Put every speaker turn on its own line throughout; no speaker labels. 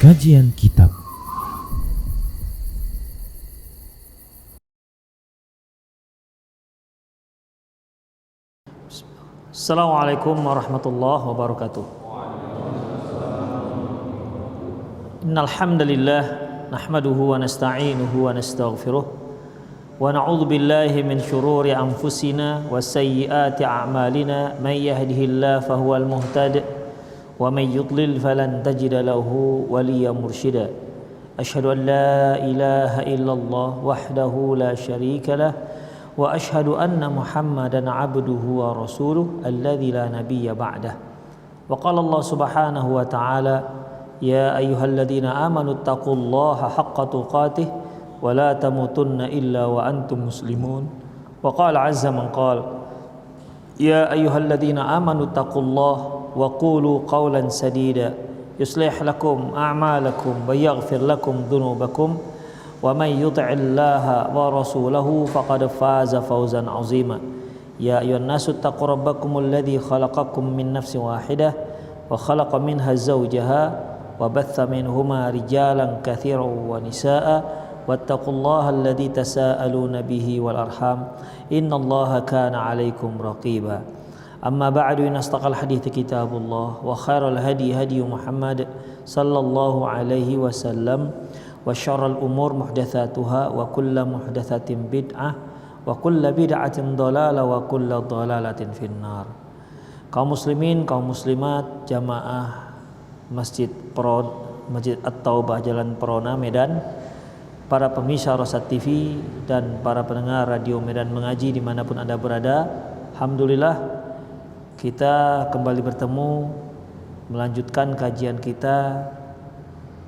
Kajian Kitab.
Assalamualaikum warahmatullahi wabarakatuh. Innal hamdalillah nahmaduhu wa nasta'inuhu wa nastaghfiruh wa na'udzu billahi min shururi anfusina wa sayyiati a'malina may yahdihillahu fahuwal muhtadi wa may yudlil falan tajida lahu waliyyan mursyida. Asyhadu an la ilaha illallah wahdahu la syarika lah wa asyhadu anna Muhammadan abduhu wa rasuluh alladzi la nabiyya ba'dah. Wa qala Allah subhanahu wa ta'ala ya ayyuhalladzina amanu taqullaha haqqa tuqatih wa la tamutunna illa wa antum muslimun. Wa qala azza man qala ya ayyuhalladzina amanu taqullaha wa qulu qawlan sadida yuslih lakum a'malakum wa yaghfir lakum dhunubakum wa may yuti'illaha wa rasulahu faqad faza fawzan 'azima. Ya ayyuhan nasu taqu rabbakumul ladzi khalaqakum min nafsin wahidah wa khalaqa minha zawjaha wa batha minhuma rijalan katsiran wa nisaa'a wattaqullaha alladzi tasaaluna bihi wal arham innallaha kana 'alaikum raqiba. Amma ba'du, inastaqal hadithi kitabullah wa khairal hadi hadi Muhammad sallallahu alaihi wasallam wa syarrul umur muhdatsatuha wa kullu muhdatsatin bid'ah wa kullu bid'atin dhalalah wa kullu dhalalatin finnar. Kaum muslimin, kaum muslimat, jamaah Masjid At-Taubah Jalan Perona Medan, para pemirsa Rosat TV dan para pendengar Radio Medan Mengaji dimanapun Anda berada, alhamdulillah kita kembali bertemu melanjutkan kajian kita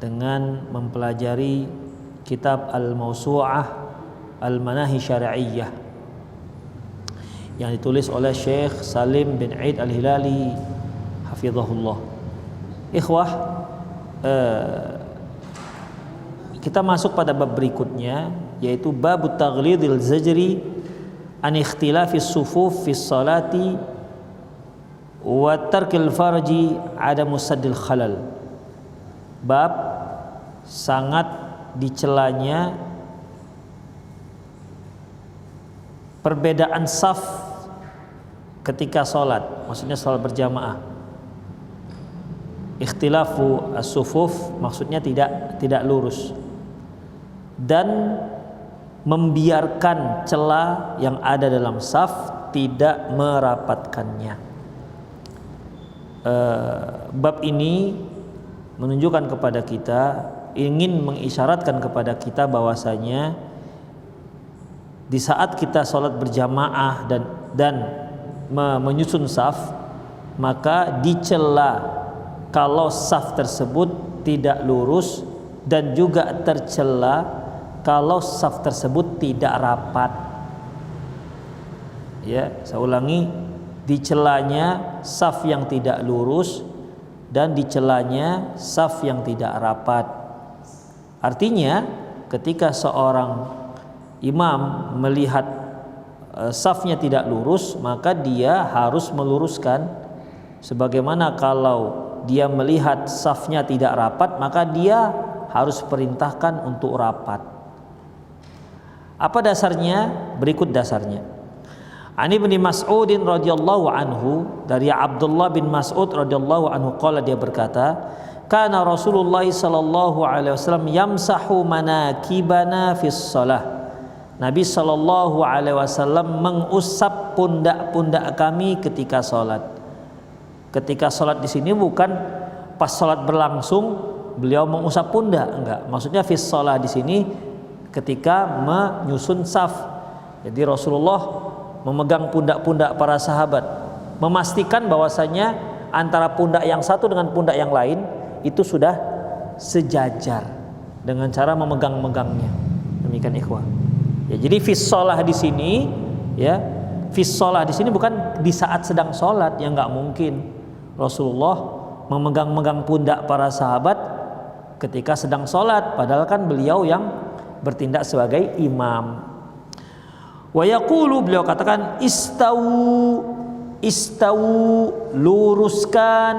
dengan mempelajari kitab Al-Mawsu'ah Al-Manahi Syar'iyyah yang ditulis oleh Syekh Salim bin Aid Al-Hilali hafizahullah. Ikhwah, kita masuk pada bab berikutnya, yaitu bab taghlidil zajri an ikhtilafis sufuf fis salati wa tarkil farji adamu saddil khalal. Bab sangat dicelanya perbedaan saf ketika sholat, maksudnya sholat berjamaah. Ikhtilafu as-sufuf maksudnya tidak lurus dan membiarkan celah yang ada dalam saf, tidak merapatkannya. Bab ini menunjukkan kepada kita, ingin mengisyaratkan kepada kita bahwasanya di saat kita sholat berjamaah dan menyusun saf, maka dicela kalau saf tersebut tidak lurus dan juga tercela kalau saf tersebut tidak rapat. Ya, saya ulangi, dicelanya saf yang tidak lurus dan dicelanya saf yang tidak rapat. Artinya ketika seorang imam melihat safnya tidak lurus, maka dia harus meluruskan. Sebagaimana kalau dia melihat safnya tidak rapat, maka dia harus perintahkan untuk rapat. Apa dasarnya? Berikut dasarnya. Ani bin Mas'udin radhiyallahu anhu, dari Abdullah bin Mas'ud radhiyallahu anhu qala, dia berkata, kana Rasulullah sallallahu alaihi wasallam yamsahu manakibana fis shalah. Nabi sallallahu alaihi wasallam mengusap pundak-pundak kami ketika salat. Ketika salat di sini bukan pas salat berlangsung beliau mengusap pundak, enggak. Maksudnya fis shalah di sini ketika menyusun saf. Jadi Rasulullah memegang pundak-pundak para sahabat, memastikan bahwasanya antara pundak yang satu dengan pundak yang lain itu sudah sejajar dengan cara memegang-megangnya. Demikian ikhwah. Ya, jadi fis shalah di sini, ya, fis shalah di sini bukan di saat sedang salat, yang enggak mungkin. Rasulullah memegang-megang pundak para sahabat ketika sedang salat, padahal kan beliau yang bertindak sebagai imam. Wa yaqulu, beliau katakan, istawu luruskan,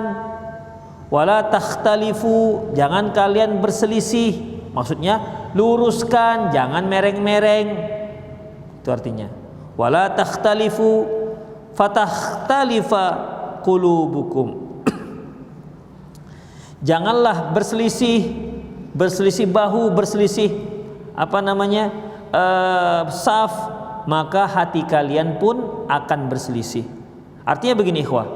Wala takhtalifu, jangan kalian berselisih. Maksudnya luruskan, jangan mereng-mereng. Itu artinya. Wala takhtalifu fatakhtalifa qulubukum. Janganlah berselisih bahu, berselisih saf, maka hati kalian pun akan berselisih. Artinya begini ikhwah,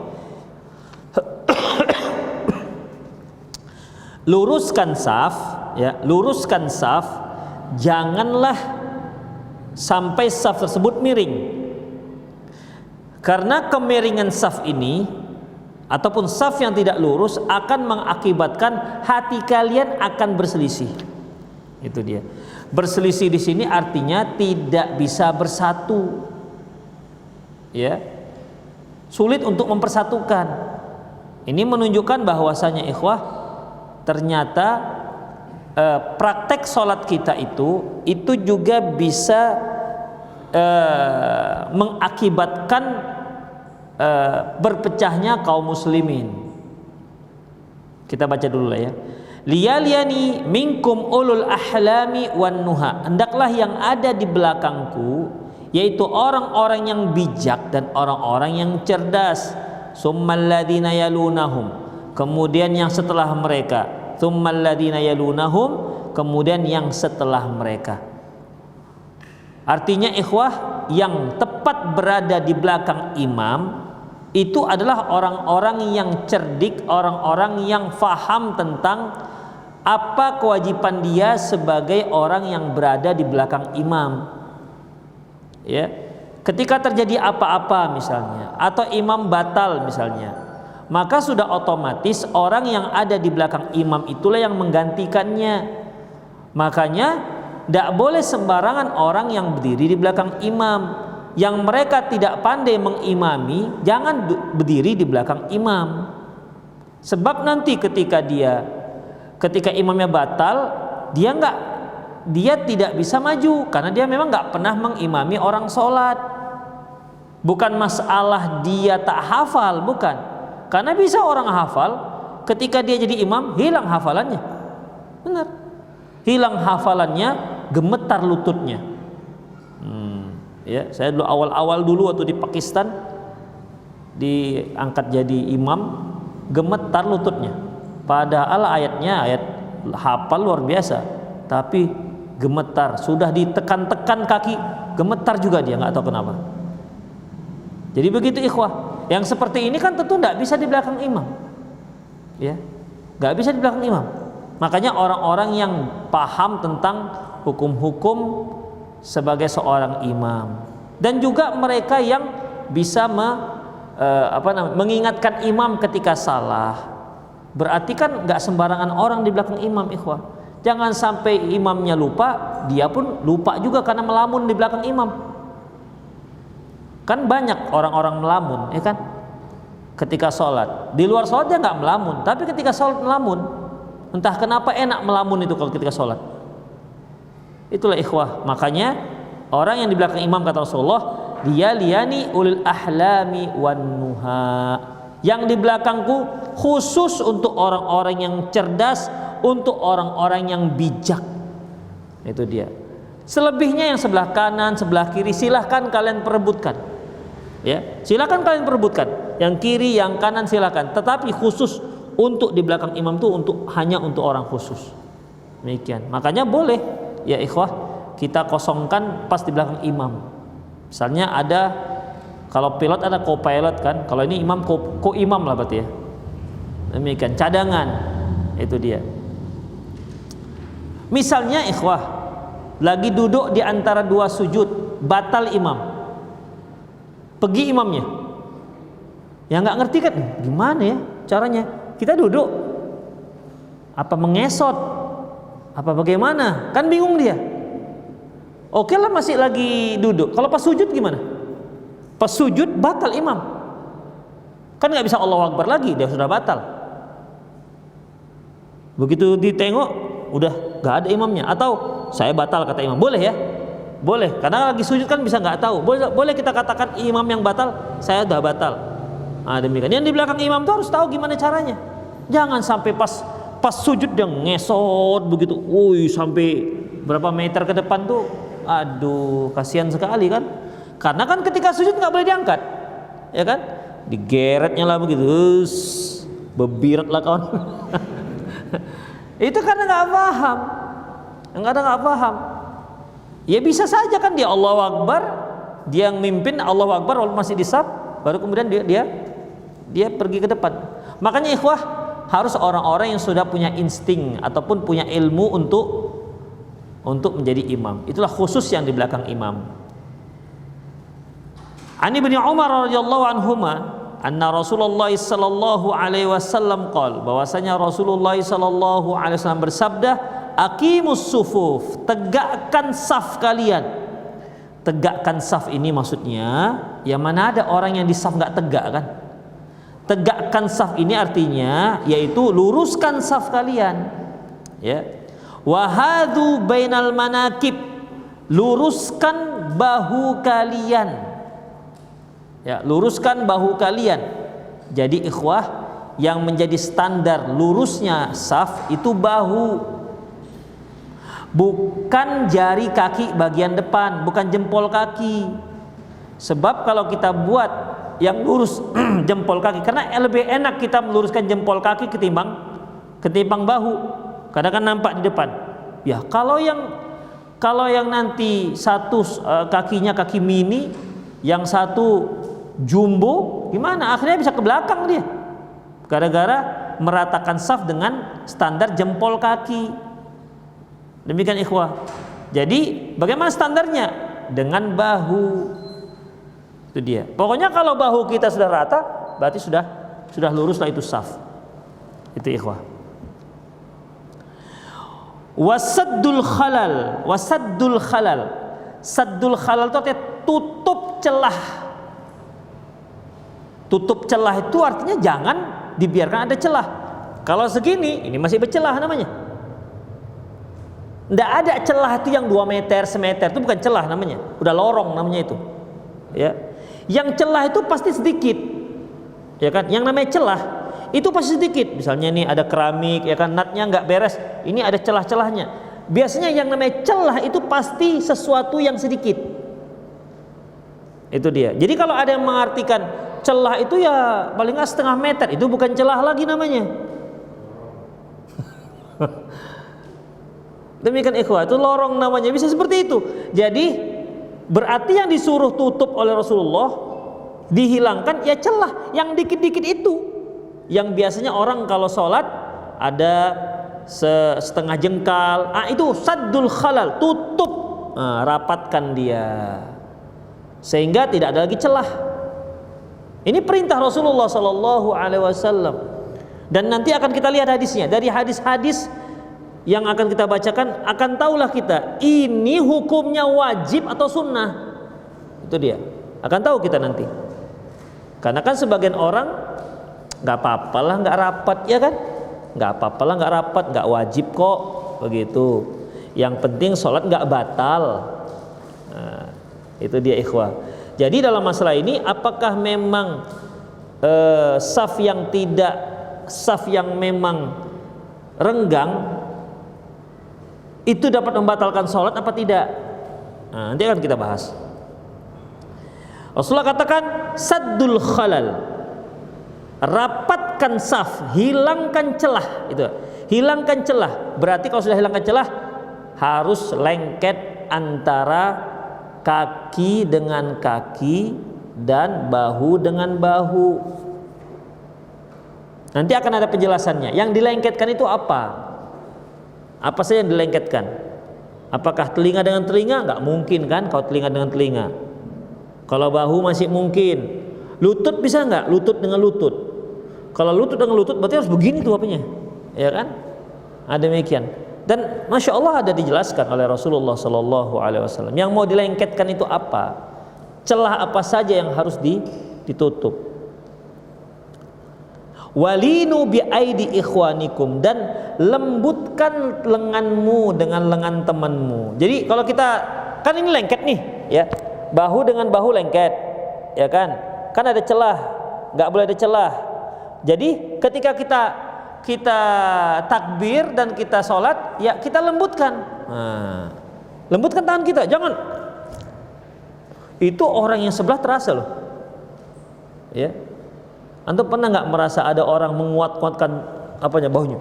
luruskan saf, ya, luruskan saf, janganlah sampai saf tersebut miring. Karena kemiringan saf ini ataupun saf yang tidak lurus akan mengakibatkan hati kalian akan berselisih. Itu dia. Berselisih di sini artinya tidak bisa bersatu. Ya. Sulit untuk mempersatukan. Ini menunjukkan bahwasanya ikhwah, ternyata praktek sholat kita itu juga bisa mengakibatkan berpecahnya kaum muslimin. Kita baca dulu lah ya. Liyaliani minkum ulul ahlami wan nuha. Hendaklah yang ada di belakangku, yaitu orang-orang yang bijak dan orang-orang yang cerdas. Summal ladzina yalunahum, kemudian yang setelah mereka. Summal ladzina yalunahum, kemudian yang setelah mereka. Artinya ikhwah, yang tepat berada di belakang imam itu adalah orang-orang yang cerdik, orang-orang yang faham tentang apa kewajiban dia sebagai orang yang berada di belakang imam. Ya, ketika terjadi apa-apa misalnya, atau imam batal misalnya, maka sudah otomatis orang yang ada di belakang imam itulah yang menggantikannya. Makanya tidak boleh sembarangan orang yang berdiri di belakang imam. Yang mereka tidak pandai mengimami, jangan berdiri di belakang imam. Sebab nanti ketika imamnya batal, dia tidak bisa maju karena dia memang nggak pernah mengimami orang sholat. Bukan masalah dia tak hafal, bukan. Karena bisa orang hafal, ketika dia jadi imam hilang hafalannya. Benar. Hilang hafalannya, gemetar lututnya. Ya, saya dulu awal-awal waktu di Pakistan diangkat jadi imam, gemetar lututnya. Padahal ayatnya ayat hafal luar biasa, tapi gemetar. Sudah ditekan-tekan kaki, gemetar juga dia, nggak tahu kenapa. Jadi begitu ikhwah. Yang seperti ini kan tentu nggak bisa di belakang imam. Ya, nggak bisa di belakang imam. Makanya orang-orang yang paham tentang hukum-hukum sebagai seorang imam, dan juga mereka yang bisa mengingatkan imam ketika salah. Berarti kan nggak sembarangan orang di belakang imam ikhwah. Jangan sampai imamnya lupa, dia pun lupa juga karena melamun di belakang imam. Kan banyak orang-orang melamun, ya kan? Ketika sholat, di luar sholat dia nggak melamun, tapi ketika sholat melamun. Entah kenapa enak melamun itu kalau ketika sholat. Itulah ikhwah, makanya orang yang di belakang imam kata Rasulullah, dia liyani ulil ahlami wan nuha. Yang di belakangku khusus untuk orang-orang yang cerdas, untuk orang-orang yang bijak. Itu dia. Selebihnya yang sebelah kanan, sebelah kiri silahkan kalian perebutkan. Ya, silahkan kalian perebutkan. Yang kiri, yang kanan silahkan. Tetapi khusus untuk di belakang imam itu hanya untuk orang khusus. Demikian. Makanya boleh. Ya ikhwah, kita kosongkan pas di belakang imam. Misalnya ada, kalau pilot ada co-pilot kan, kalau ini imam co-imam lah berarti ya. Demikian, cadangan. Itu dia. Misalnya ikhwah, lagi duduk di antara dua sujud, batal imam, pergi imamnya. Ya nggak ngerti kan, gimana ya caranya? Kita duduk, apa mengesot? Apa bagaimana? Kan bingung dia. Oke lah masih lagi duduk. Kalau pas sujud gimana? Pas sujud batal imam. Kan nggak bisa Allahu Akbar lagi, dia sudah batal. Begitu ditengok, udah nggak ada imamnya. Atau saya batal kata imam, boleh ya? Boleh. Karena lagi sujud kan bisa nggak tahu. Boleh kita katakan imam yang batal, saya sudah batal. Nah, demikian. Yang di belakang imam tuh harus tahu gimana caranya. Jangan sampai pas sujud dia ngesot begitu, woi sampai berapa meter ke depan tuh, aduh kasihan sekali kan. Karena kan ketika sujud nggak boleh diangkat, ya kan? Digeretnya lah begitu, bebirat lah kawan. Itu karena nggak paham. Ya bisa saja kan dia Allahu Akbar, dia yang mimpin Allahu Akbar walaupun masih di saf, baru kemudian dia pergi ke depan. Makanya ikhwah, harus orang-orang yang sudah punya insting ataupun punya ilmu untuk menjadi imam. Itulah khusus yang di belakang imam. Ani bin Umar radhiyallahu anhuma anna Rasulullah sallallahu alaihi wasallam qala, bahwasanya Rasulullah sallallahu alaihi wasallam bersabda, aqimus sufuf, tegakkan saf kalian. Tegakkan saf ini maksudnya, ya mana ada orang yang di saf enggak tegak kan? Tegakkan saf ini artinya yaitu luruskan saf kalian, ya. Wahadu bainal manakib, luruskan bahu kalian, ya, luruskan bahu kalian. Jadi ikhwah, yang menjadi standar lurusnya saf itu bahu, bukan jari kaki bagian depan, bukan jempol kaki. Sebab kalau kita buat yang lurus jempol kaki, karena lebih enak kita meluruskan jempol kaki ketimbang bahu, karena kan nampak di depan. Ya kalau yang nanti satu kakinya kaki mini, yang satu jumbo, gimana? Akhirnya bisa ke belakang dia, gara-gara meratakan saf dengan standar jempol kaki. Demikian ikhwah. Jadi bagaimana standarnya? Dengan bahu. Itu dia. Pokoknya kalau bahu kita sudah rata, berarti sudah lurus lah itu saf. Itu ikhwah. Wasaddul khalal. Saddul khalal itu artinya tutup celah. Tutup celah itu artinya jangan dibiarkan ada celah. Kalau segini, ini masih bercelah namanya. Tidak ada celah itu yang 2 meter, semeter, itu bukan celah namanya. Udah lorong namanya itu. Ya. Yang celah itu pasti sedikit, ya kan? Yang namanya celah itu pasti sedikit. Misalnya nih ada keramik, ya kan, natnya nggak beres, ini ada celah-celahnya. Biasanya yang namanya celah itu pasti sesuatu yang sedikit. Itu dia. Jadi kalau ada yang mengartikan celah itu ya paling nggak setengah meter, itu bukan celah lagi namanya. Demikian ikhwah, itu lorong namanya, bisa seperti itu. Jadi berarti yang disuruh tutup oleh Rasulullah dihilangkan ya celah yang dikit-dikit itu, yang biasanya orang kalau sholat ada setengah jengkal, itu saddul khalal, tutup, rapatkan dia sehingga tidak ada lagi celah. Ini perintah Rasulullah Sallallahu Alaihi Wasallam, dan nanti akan kita lihat hadisnya. Dari hadis-hadis yang akan kita bacakan akan tahulah kita ini hukumnya wajib atau sunnah. Itu dia, akan tahu kita nanti. Karena kan sebagian orang nggak apa-apa lah nggak rapat, ya kan? Nggak apa-apa lah nggak rapat, nggak wajib kok, begitu. Yang penting sholat nggak batal. Nah, itu dia ikhwah. Jadi dalam masalah ini, apakah memang saf yang memang renggang itu dapat membatalkan sholat apa tidak? Nah, nanti akan kita bahas. Rasulullah katakan saddul khalal, rapatkan saf, hilangkan celah. Itu hilangkan celah. Berarti kalau sudah hilangkan celah, harus lengket antara kaki dengan kaki dan bahu dengan bahu. Nanti akan ada penjelasannya. Yang dilengketkan itu apa? Apa saja yang dilengketkan? Apakah telinga dengan telinga? Nggak mungkin kan kalau telinga dengan telinga. Kalau bahu masih mungkin. Lutut bisa nggak? Lutut dengan lutut. Kalau lutut dengan lutut berarti harus begini tuh apanya, ya kan? Ada demikian. Dan masya Allah ada dijelaskan oleh Rasulullah Sallallahu Alaihi Wasallam. Yang mau dilengketkan itu apa? Celah apa saja yang harus ditutup? Walinu bi aidi ikhwanikum, dan lembutkan lenganmu dengan lengan temanmu. Jadi kalau kita kan ini lengket nih, ya, bahu dengan bahu lengket, ya kan? Kan ada celah, nggak boleh ada celah. Jadi ketika kita takbir dan kita sholat, ya kita lembutkan. Lembutkan tangan kita, jangan. Itu orang yang sebelah terasa loh. Ya. Antum pernah nggak merasa ada orang menguat-kuatkan bahunya?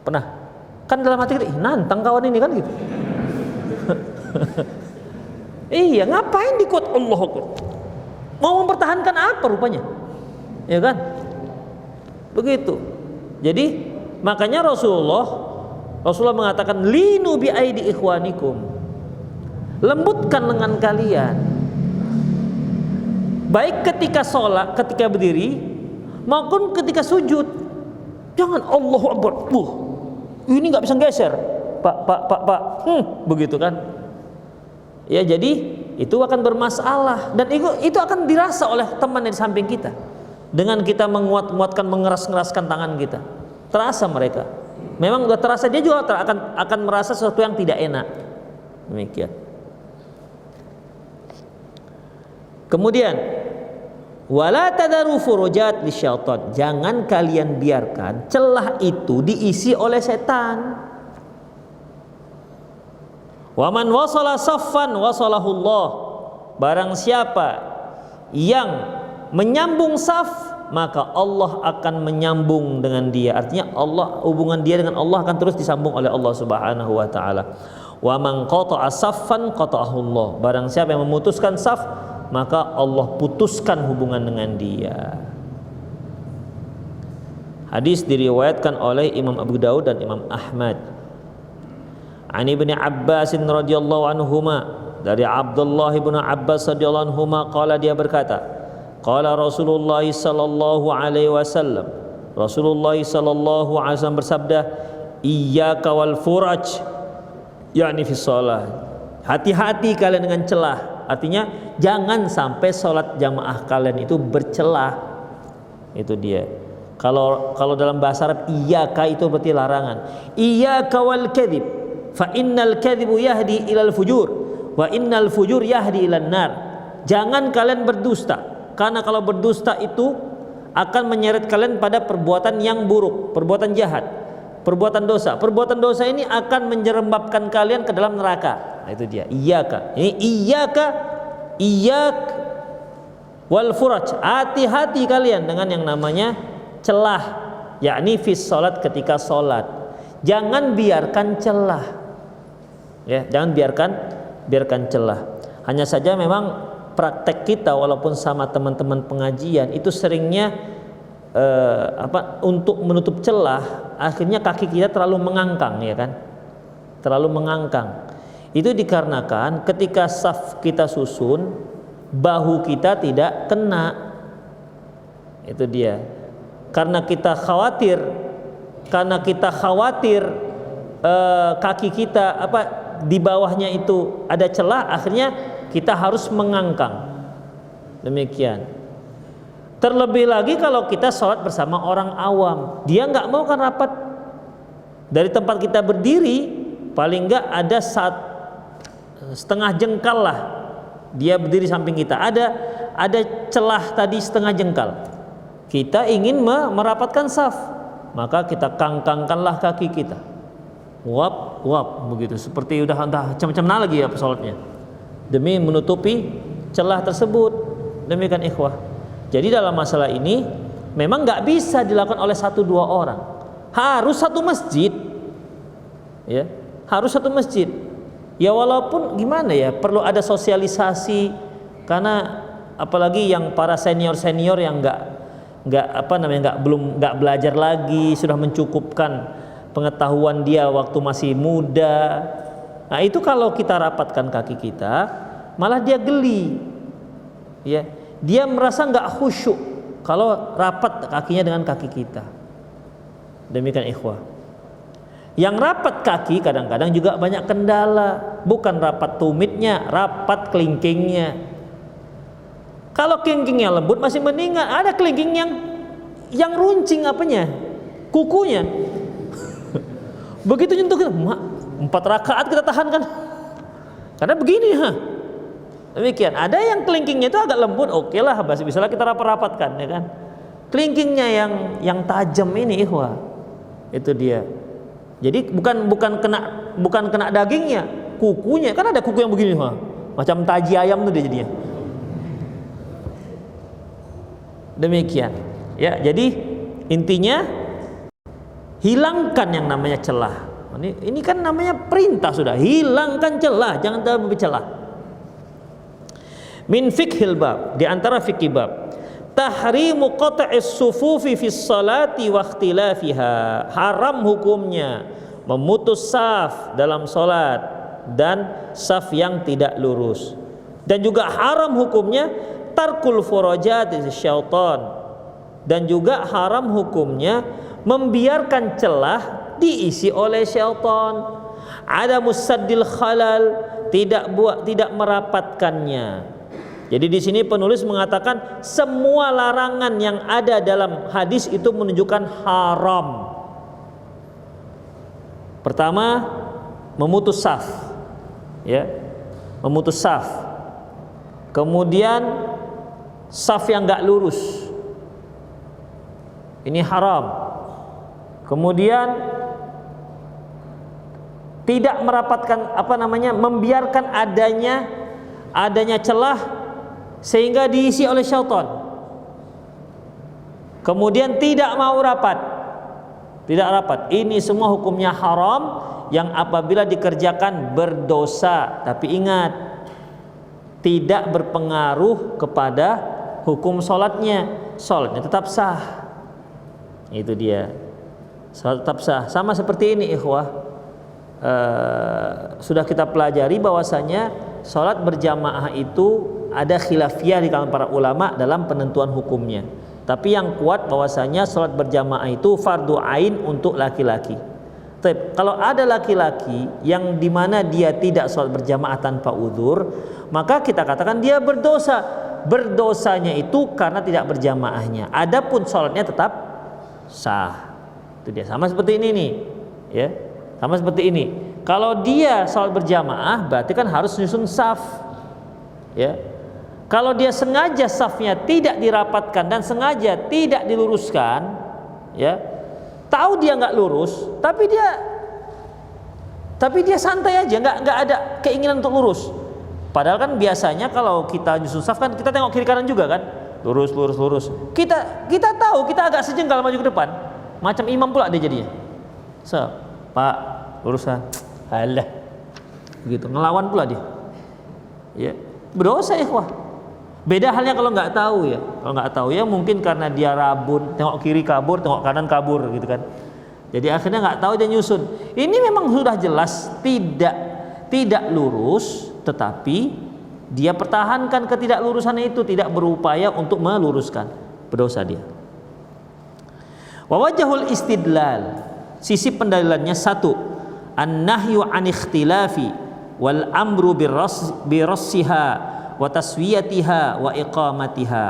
Pernah? Kan dalam hati kita, nantang kawan ini kan gitu. Iya, ngapain dikuat? Allahu Akbar. Mau mempertahankan apa rupanya? Ya kan? Begitu. Jadi makanya Rasulullah mengatakan linu bi aidi ikhwanikum. Lembutkan lengan kalian. Baik ketika sholat, ketika berdiri, maupun ketika sujud. Jangan Allahu Akbar. Ini nggak bisa geser. Pak. Begitu kan? Ya, jadi itu akan bermasalah dan itu akan dirasa oleh teman di samping kita. Dengan kita menguat-nguatkan, mengeras-ngeraskan tangan kita, terasa mereka. Memang udah terasa, dia juga akan merasa sesuatu yang tidak enak. Demikian. Kemudian wala tadaru furujat lisyaitan. Jangan kalian biarkan celah itu diisi oleh setan. Wa man wasala saffan wasalahullah. Barang siapa yang menyambung saf, maka Allah akan menyambung dengan dia. Artinya hubungan dia dengan Allah akan terus disambung oleh Allah Subhanahu wa taala. Wa man qata'a saffan qata'ahullah. Barang siapa yang memutuskan saf, maka Allah putuskan hubungan dengan dia. Hadis diriwayatkan oleh Imam Abu Daud dan Imam Ahmad. An Ibnu Abbas radhiyallahu anhuma, dari Abdullah bin Abbas radhiyallahu anhuma, qala, dia berkata, qala Rasulullah sallallahu alaihi wasallam, Rasulullah sallallahu alaihi wasallam bersabda, iyyaka wal furaj, yakni fi shalah. Hati-hati kalian dengan celah. Artinya jangan sampai sholat jamaah kalian itu bercelah. Itu dia. Kalau dalam bahasa Arab, iyyaka itu berarti larangan. Iyyaka wal kadhib, fa innal kadhibu yahdi ilal fujur, wa innal fujur yahdi ilan nar. Jangan kalian berdusta, karena kalau berdusta itu akan menyeret kalian pada perbuatan yang buruk, perbuatan jahat, perbuatan dosa. Perbuatan dosa ini akan menjerembabkan kalian ke dalam neraka. Nah, itu dia. Iyyaka. Ini iyyak wal furaj. Hati-hati kalian dengan yang namanya celah, yakni fi salat, ketika salat. Jangan biarkan celah. Ya, jangan biarkan celah. Hanya saja memang praktek kita walaupun sama teman-teman pengajian itu seringnya untuk menutup celah, akhirnya kaki kita terlalu mengangkang, ya kan? Terlalu mengangkang. Itu dikarenakan ketika saf kita susun, bahu kita tidak kena. Itu dia. Karena kita khawatir kaki kita di bawahnya itu ada celah, akhirnya kita harus mengangkang. Demikian. Terlebih lagi kalau kita sholat bersama orang awam, dia nggak mau kan rapat. Dari tempat kita berdiri paling nggak ada setengah jengkal lah, dia berdiri samping kita, ada celah tadi setengah jengkal. Kita ingin merapatkan saf, maka kita kangkangkanlah kaki kita. Wap begitu, seperti udah macam-macam lagi ya sholatnya, demi menutupi celah tersebut. Demikian ikhwah. Jadi dalam masalah ini memang nggak bisa dilakukan oleh 1-2 orang, harus satu masjid, ya, harus satu masjid. Ya walaupun gimana ya, perlu ada sosialisasi, karena apalagi yang para senior yang nggak belajar lagi, sudah mencukupkan pengetahuan dia waktu masih muda. Nah itu kalau kita rapatkan kaki kita, malah dia geli, ya, dia merasa nggak khusyuk kalau rapat kakinya dengan kaki kita. Demikian ikhwah. Yang rapat kaki kadang-kadang juga banyak kendala, bukan rapat tumitnya, rapat kelingkingnya. Kalau kelingkingnya lembut masih mendingan, ada kelingking yang runcing kukunya. Begitu nyentuh kita, 4 rakaat kita tahan kan? Karena begini, demikian. Ada yang kelingkingnya itu agak lembut, oke lah, masih bisa kita rapat-rapatkan, ya kan? Kelingkingnya yang tajam ini, ikhwah, Itu dia. Jadi bukan kena dagingnya, kukunya. Kan ada kuku yang begini, macam taji ayam tuh dia jadinya. Demikian. Ya, jadi intinya hilangkan yang namanya celah. Ini kan namanya perintah sudah. Hilangkan celah, jangan terlalu bercelah. Min fiqhil bab, di antara fikih bab, tahrimu qat'is sufufi fis salati wa ikhtilafiha. Haram hukumnya memutus saf dalam salat dan saf yang tidak lurus. Dan juga haram hukumnya tarkul furajati syaitan. Dan juga haram hukumnya membiarkan celah diisi oleh syaitan. Ada musaddil khalal, tidak merapatkannya. Jadi di sini penulis mengatakan semua larangan yang ada dalam hadis itu menunjukkan haram. Pertama, memutus saf, ya, memutus saf. Kemudian saf yang enggak lurus, ini haram. Kemudian tidak merapatkan, membiarkan adanya celah sehingga diisi oleh syaitan. Kemudian tidak mau rapat, tidak rapat. Ini semua hukumnya haram yang apabila dikerjakan berdosa. Tapi ingat, tidak berpengaruh kepada hukum sholatnya. Sholatnya tetap sah. Itu dia. Sholat tetap sah. Sama seperti ini, ikhwah. Sudah kita pelajari bahwasanya sholat berjamaah itu ada khilafiyah di kalangan para ulama dalam penentuan hukumnya. Tapi yang kuat bahwasanya sholat berjamaah itu fardu ain untuk laki-laki. Tapi kalau ada laki-laki yang dimana dia tidak sholat berjamaah tanpa uzur, maka kita katakan dia berdosa. Berdosanya itu karena tidak berjamaahnya. Adapun sholatnya tetap sah. Itu dia. Sama seperti ini nih, ya. Sama seperti ini. Kalau dia sholat berjamaah, berarti kan harus nyusun saf, ya. Kalau dia sengaja safnya tidak dirapatkan dan sengaja tidak diluruskan, ya, tahu dia nggak lurus, tapi dia santai aja, nggak ada keinginan untuk lurus. Padahal kan biasanya kalau kita nyusun saf kan kita tengok kiri kanan juga kan, lurus. Kita tahu kita agak sejengkal maju ke depan, macam imam pula dia jadinya. Pak, lurusan, alah, begitu, ngelawan pula dia, ya, berdosa ikhwah. Beda halnya kalau nggak tahu ya. Kalau nggak tahu ya mungkin karena dia rabun, tengok kiri kabur, tengok kanan kabur gitu kan. Jadi akhirnya nggak tahu dia nyusun. Ini memang sudah jelas tidak lurus, tetapi dia pertahankan ketidaklurusannya itu, tidak berupaya untuk meluruskan. Berdosa dia. Wa wajhul istidlal, sisi pendalilannya satu, an-nahyu an ikhtilafi wal amru birassiha wa taswiyatiha wa iqamatiha.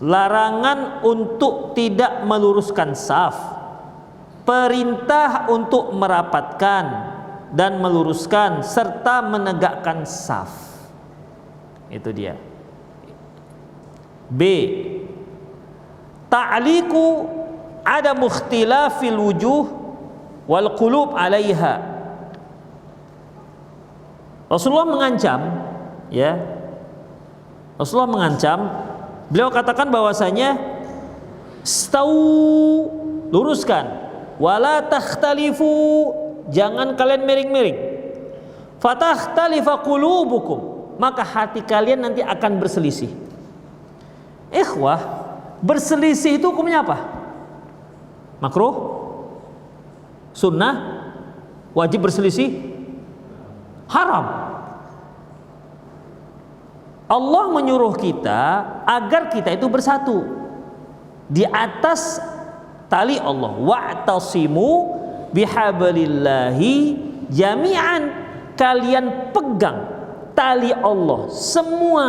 Larangan untuk tidak meluruskan saf, perintah untuk merapatkan dan meluruskan serta menegakkan saf. Itu dia. B, ta'liqu ada mukhtilafil wujuh wal qulub 'alaiha. Rasulullah mengancam, ya. Rasulullah mengancam, beliau katakan bahwasanya stau, luruskan, wala takhtalifu, jangan kalian miring-miring. Fatakhtalifa qulubukum, maka hati kalian nanti akan berselisih. Ikhwah, berselisih itu hukumnya apa? Makruh? Sunnah? Wajib berselisih? Haram. Allah menyuruh kita agar kita itu bersatu di atas tali Allah. Wa'tasimu bihablillahi jami'an, kalian pegang tali Allah semua.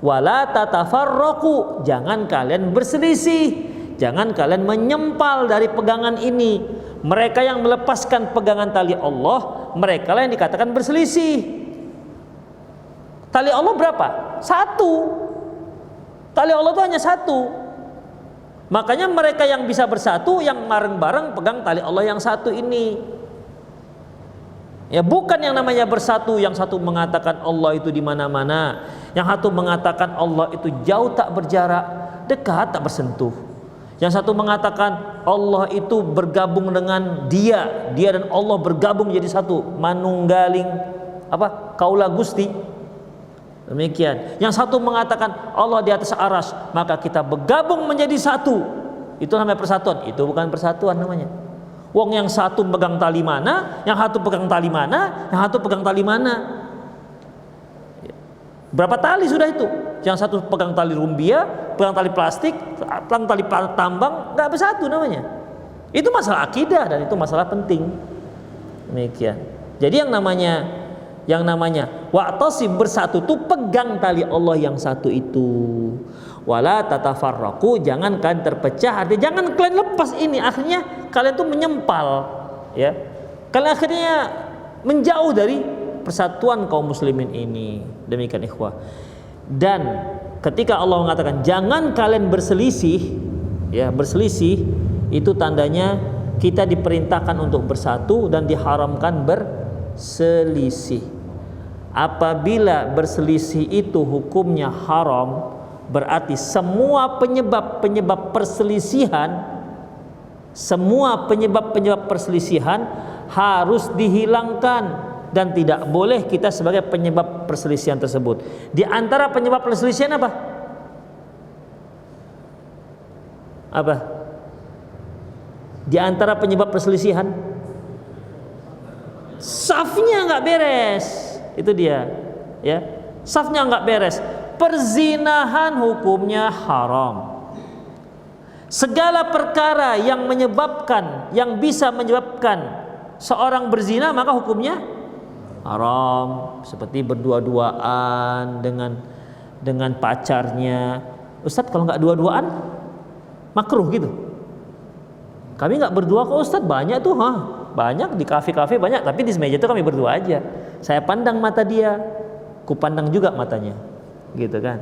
Wala tatafarraqu, jangan kalian berselisih, jangan kalian menyempal dari pegangan ini. Mereka yang melepaskan pegangan tali Allah, mereka lah yang dikatakan berselisih. Tali Allah berapa? Satu. Tali Allah itu hanya satu. Makanya mereka yang bisa bersatu, yang bareng-bareng pegang tali Allah yang satu ini. Ya, bukan yang namanya bersatu, yang satu mengatakan Allah itu di mana-mana, yang satu mengatakan Allah itu jauh tak berjarak, dekat tak bersentuh. Yang satu mengatakan Allah itu bergabung dengan dia dan Allah bergabung jadi satu, manunggaling kaula Gusti. Demikian. Yang satu mengatakan Allah di atas aras, maka kita bergabung menjadi satu. Itu namanya persatuan. Itu bukan persatuan namanya. Wong yang satu pegang tali mana, yang satu pegang tali mana, yang satu pegang tali mana. Berapa tali sudah itu? Yang satu pegang tali rumbia, pegang tali plastik, pegang tali tambang, nggak bersatu namanya. Itu masalah akidah dan itu masalah penting. Demikian. Jadi yang namanya wa'tasim, bersatu tuh pegang tali Allah yang satu itu. Wala tatafarraqu, jangan kalian terpecah, artinya jangan kalian lepas ini, akhirnya kalian tuh menyempal, ya. Kalian akhirnya menjauh dari persatuan kaum muslimin ini. Demikian ikhwah. Dan ketika Allah mengatakan jangan kalian berselisih, ya, berselisih itu tandanya kita diperintahkan untuk bersatu dan diharamkan berselisih. Apabila berselisih itu hukumnya haram, berarti semua penyebab perselisihan, semua penyebab perselisihan harus dihilangkan dan tidak boleh kita sebagai penyebab perselisihan tersebut. Di antara penyebab perselisihan apa? Apa? Di antara penyebab perselisihan, safnya nggak beres. Itu dia, ya. Safnya nggak beres. Perzinahan hukumnya haram. Segala perkara yang bisa menyebabkan seorang berzina maka hukumnya haram. Seperti berdua-duaan dengan pacarnya. Ustadz, kalau nggak dua-duaan makruh gitu. Kami nggak berdua kok Ustadz, banyak tuh, banyak di kafe-kafe banyak, tapi di meja itu kami berdua aja. Saya pandang mata dia, ku pandang juga matanya. Gitu kan,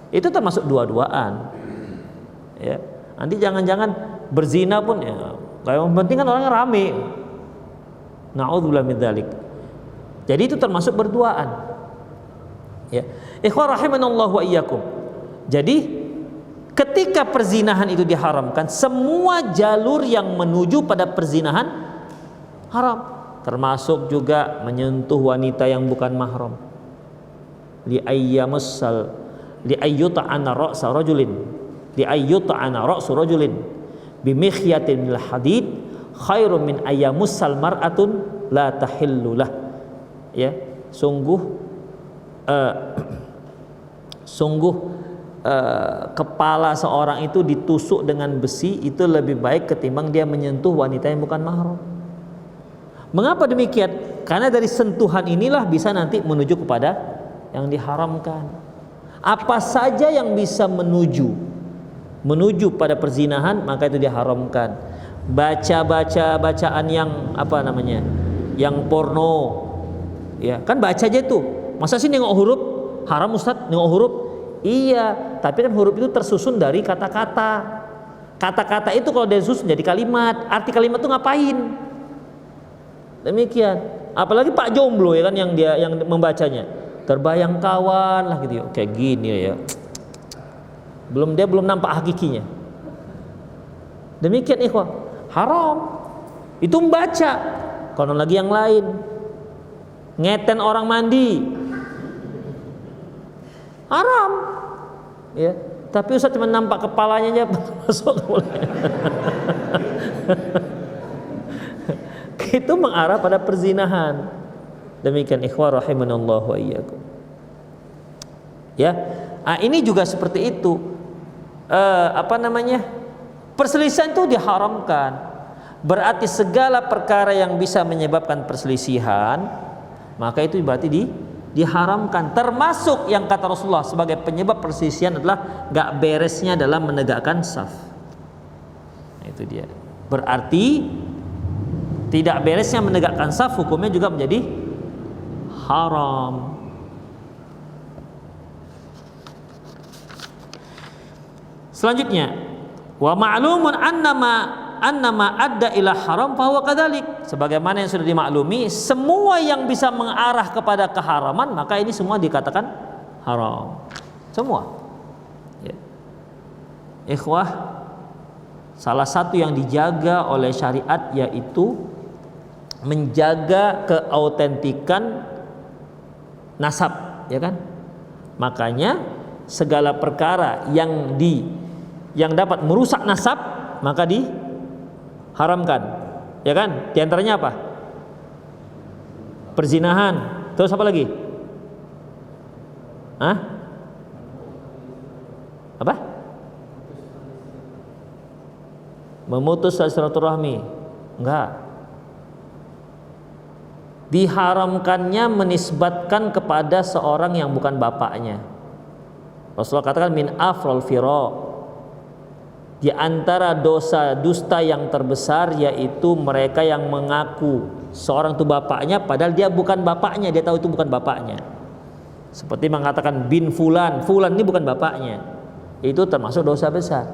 itu termasuk dua-duaan, ya. Nanti jangan-jangan berzina pun, ya, yang penting kan orangnya rame. Na'udzubillah min dzalik. Jadi itu termasuk berduaan, ya. Ikhwan rahimanallah wa iyyakum. Jadi ketika perzinahan itu diharamkan, semua jalur yang menuju pada perzinahan haram, termasuk juga menyentuh wanita yang bukan mahram. Li ayyuta'ana ra'sa rajulin bi mikhyatin minal hadid khairum min ayyamussal mar'atun la tahillulah. Ya, kepala seorang itu ditusuk dengan besi itu lebih baik ketimbang dia menyentuh wanita yang bukan mahram. Mengapa demikian? Karena dari sentuhan inilah bisa nanti menuju kepada yang diharamkan. Apa saja yang bisa menuju pada perzinahan maka itu diharamkan. Bacaan yang yang porno, ya kan, baca aja tuh. Masa sih nengok huruf haram Ustadz, nengok huruf? Iya, tapi kan huruf itu tersusun dari kata-kata. Kata-kata itu kalau disusun jadi kalimat, arti kalimat itu ngapain? Demikian. Apalagi Pak Jomblo, ya kan, yang membacanya. Terbayang kawan lah gitu, kayak gini ya. Belum nampak hakikinya. Demikian ikhwah, haram. Itu membaca. Kalau lagi yang lain, ngeten orang mandi, haram. Ya, tapi Ustaz cuma nampak kepalanya aja masuk. Itu mengarah pada perzinahan. Demikian ikhwah rahimanallahu wa iyyakum. Ya, ini juga seperti itu. Perselisihan itu diharamkan. Berarti segala perkara yang bisa menyebabkan perselisihan, maka itu berarti diharamkan. Termasuk yang kata Rasulullah sebagai penyebab perselisihan adalah gak beresnya dalam menegakkan saf. Itu dia. Berarti tidak beresnya menegakkan saf hukumnya juga menjadi haram. Selanjutnya, Wa ma'lumun annama adda ila haram fa huwa kadzalik. Sebagaimana yang sudah dimaklumi, semua yang bisa mengarah kepada keharaman maka ini semua dikatakan haram. Semua. Ya. Ikhwah, salah satu yang dijaga oleh syariat yaitu menjaga keautentikan nasab, ya kan? Makanya segala perkara yang dapat merusak nasab maka diharamkan, ya kan? Di antaranya apa? Perzinahan. Terus apa lagi? Hah? Apa? Memutus silaturahmi. Enggak. Diharamkannya menisbatkan kepada seorang yang bukan bapaknya. Rasulullah katakan min afrol firo. Di antara dosa dusta yang terbesar yaitu mereka yang mengaku seorang itu bapaknya padahal dia bukan bapaknya, dia tahu itu bukan bapaknya. Seperti mengatakan bin fulan, fulan ini bukan bapaknya. Itu termasuk dosa besar.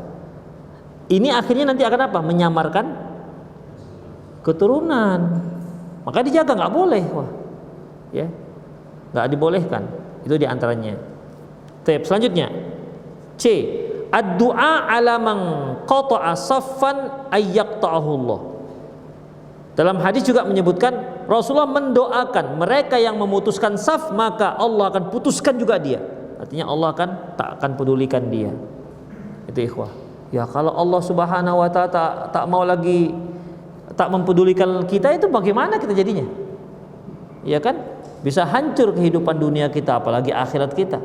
Ini akhirnya nanti akan apa? Menyamarkan keturunan. Maka dijaga, nggak boleh, wah, ya, nggak dibolehkan. Itu diantaranya. Tab selanjutnya, C. Ad-du'a ala man qata'a saffan ayyaqta'ahu Allah. Dalam hadis juga menyebutkan Rasulullah mendoakan mereka yang memutuskan saf maka Allah akan putuskan juga dia. Artinya Allah tak akan pedulikan dia. Itu ikhwah. Ya kalau Allah Subhanahu wa taala tak mau lagi tak mempedulikan kita, itu bagaimana kita jadinya? Ya kan? Bisa hancur kehidupan dunia kita apalagi akhirat kita.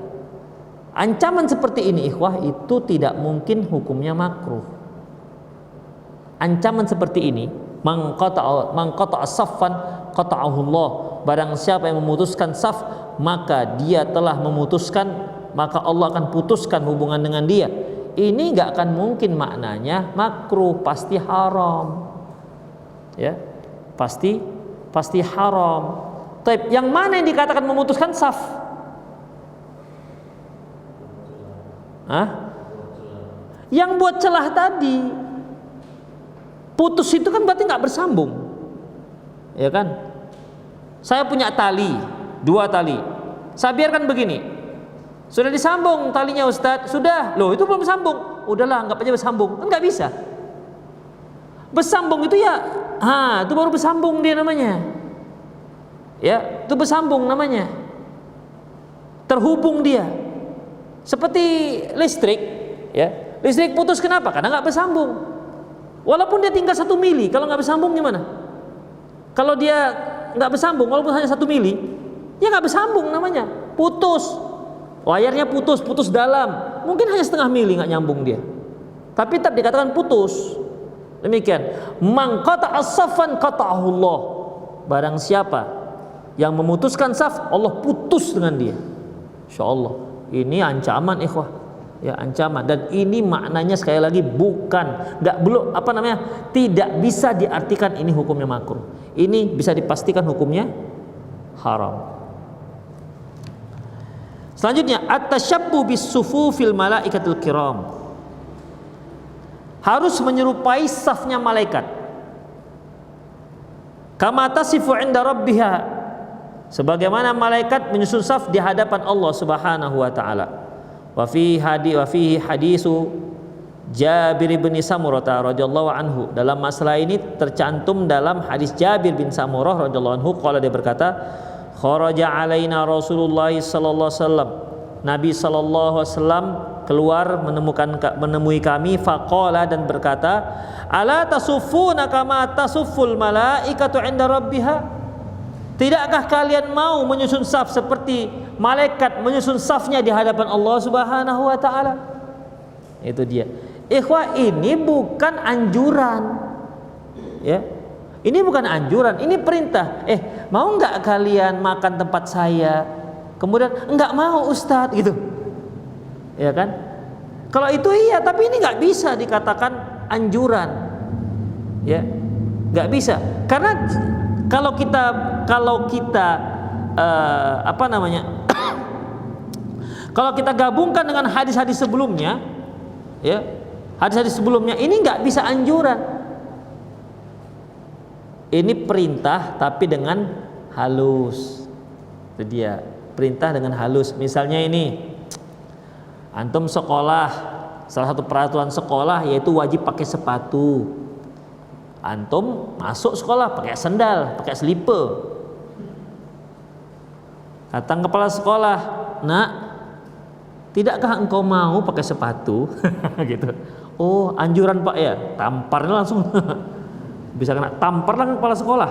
Ancaman seperti ini ikhwah itu tidak mungkin hukumnya makruh. Ancaman seperti ini mangqata saffan qata'ahu Allah. Barang siapa yang memutuskan saf maka dia telah memutuskan, maka Allah akan putuskan hubungan dengan dia. Ini enggak akan mungkin maknanya makruh, pasti haram. Ya, pasti haram. Tapi yang mana yang dikatakan memutuskan saf? Hah? Yang buat celah tadi. Putus itu kan berarti nggak bersambung, ya kan? Saya punya tali, 2 tali. Saya biarkan begini. Sudah disambung talinya Ustadz, sudah. Loh itu belum sambung. Udahlah, anggap aja bersambung. Kan nggak bisa. Bersambung itu ya, itu baru bersambung dia namanya. Ya, itu bersambung namanya. Terhubung dia. Seperti listrik, ya. Listrik putus kenapa? Karena nggak bersambung. Walaupun dia tinggal 1 mili, kalau nggak bersambung gimana? Kalau dia nggak bersambung, walaupun hanya 1 mili, ya nggak bersambung namanya. Putus. Wayarnya putus dalam. Mungkin hanya 1/2 mili nggak nyambung dia. Tapi tetap dikatakan putus. Demikian. Man qata'a as-saffan qata'ahu Allah. Barang siapa yang memutuskan saf, Allah putus dengan dia. Insyaallah. Ini ancaman ikhwah, ya ancaman. Dan ini maknanya sekali lagi tidak bisa diartikan ini hukumnya makruh. Ini bisa dipastikan hukumnya haram. Selanjutnya at-tashabbu bis-sufufil malaikatil kiram. Harus menyerupai safnya malaikat. Kama tasifu 'inda rabbiha. Sebagaimana malaikat menyusun saf di hadapan Allah Subhanahu wa taala. Wa fihi hadisu Jabir bin Samurah radhiyallahu anhu. Dalam masalah ini tercantum dalam hadis Jabir bin Samurah radhiyallahu anhu, qala, dia berkata, kharaja alaina Rasulullah sallallahu alaihi wasallam. Nabi sallallahu alaihi wasallam keluar menemui kami, faqala, dan berkata, ala tasuffuna kama tasufful malaikatu 'inda rabbiha. Tidakkah kalian mau menyusun saf seperti malaikat menyusun safnya di hadapan Allah Subhanahu wa taala? Itu dia. Ikhwah, ini bukan anjuran. Ya. Ini bukan anjuran, ini perintah. Mau enggak kalian makan tempat saya? Kemudian enggak mau Ustadz gitu. Ya kan? Kalau itu iya, tapi ini enggak bisa dikatakan anjuran. Ya. Enggak bisa. Karena kalau kita kalau kita gabungkan dengan hadis-hadis sebelumnya, ya, Hadis-hadis sebelumnya ini nggak bisa anjuran. Ini perintah tapi dengan halus. Itu dia, perintah dengan halus. Misalnya ini, antum sekolah, salah satu peraturan sekolah yaitu wajib pakai sepatu. Antum masuk sekolah pakai sendal, pakai slipper. Datang kepala sekolah, "Nak, tidakkah engkau mau pakai sepatu?" Gitu. "Oh, anjuran Pak ya." Tamparnya langsung. Bisa kena tampar lah kepala sekolah.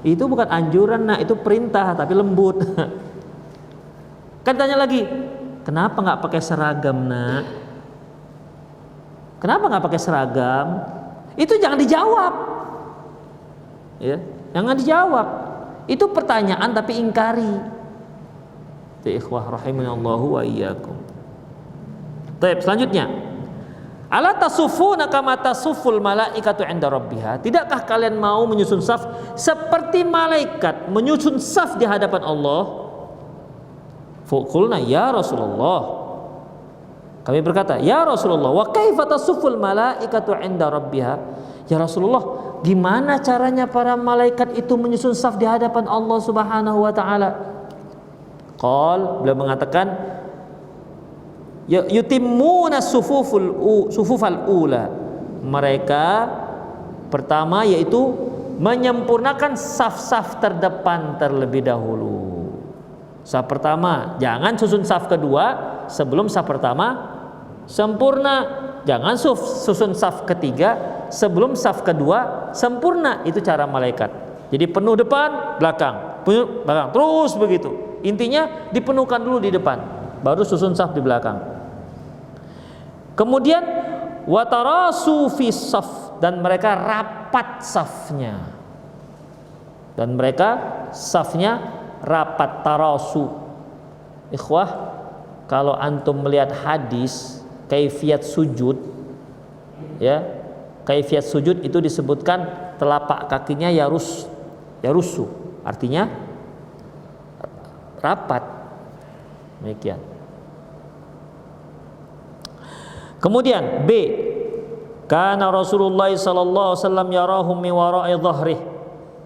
Itu bukan anjuran, Nak, itu perintah tapi lembut. Kan tanya lagi, "Kenapa nggak pakai seragam, Nak? Kenapa nggak pakai seragam?" Itu jangan dijawab. Ya, jangan dijawab. Itu pertanyaan tapi ingkari. Ikhwah rahimanallahu wa iyyakum. Baik, selanjutnya. Ala tasufuna kama tasuful malaikatu 'inda rabbiha? Tidakkah kalian mau menyusun saf seperti malaikat menyusun saf di hadapan Allah? Faqulna ya Rasulullah. Kami berkata, "Ya Rasulullah, wa kaifa tasuful malaikatu 'inda rabbiha?" Ya Rasulullah, gimana caranya para malaikat itu menyusun saf di hadapan Allah Subhanahu wa taala? Beliau mengatakan, yutimmuna sufufal ula. Mereka pertama yaitu menyempurnakan saf-saf terdepan terlebih dahulu. Saf pertama, jangan susun saf kedua sebelum saf pertama sempurna. Jangan susun saf ketiga sebelum saf kedua sempurna. Itu cara malaikat. Jadi penuh depan, belakang, penuh belakang, terus begitu. Intinya dipenuhkan dulu di depan, baru susun saf di belakang. Kemudian watarasu fi saf, dan mereka rapat safnya. Dan mereka safnya rapat, tarasu. Ikhwah, kalau antum melihat hadis kaifiyat sujud, ya, kaifiyat sujud itu disebutkan telapak kakinya yarusu, artinya rapat. Demikian. Kemudian B, kana Rasulullah sallallahu alaihi wasallam yarahum min wara'i dhahrih.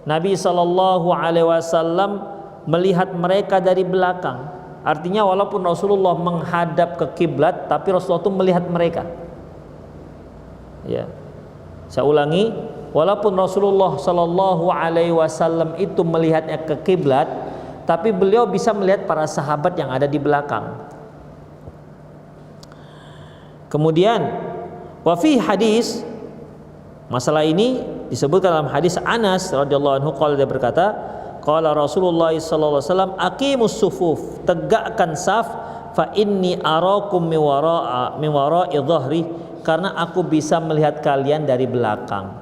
Nabi sallallahu alaihi wasallam melihat mereka dari belakang. Artinya walaupun Rasulullah menghadap ke kiblat, tapi Rasulullah itu melihat mereka. Ya. Saya ulangi, walaupun Rasulullah sallallahu alaihi wasallam itu melihatnya ke kiblat, tapi beliau bisa melihat para sahabat yang ada di belakang. Kemudian wa fi hadis, masalah ini disebutkan dalam hadis Anas radhiyallahu anhu, qala, dia berkata, qala Rasulullah sallallahu alaihi wasallam, aqimus sufuf, tegakkan saf, fa inni arakum min wara'i dhahri, karena aku bisa melihat kalian dari belakang.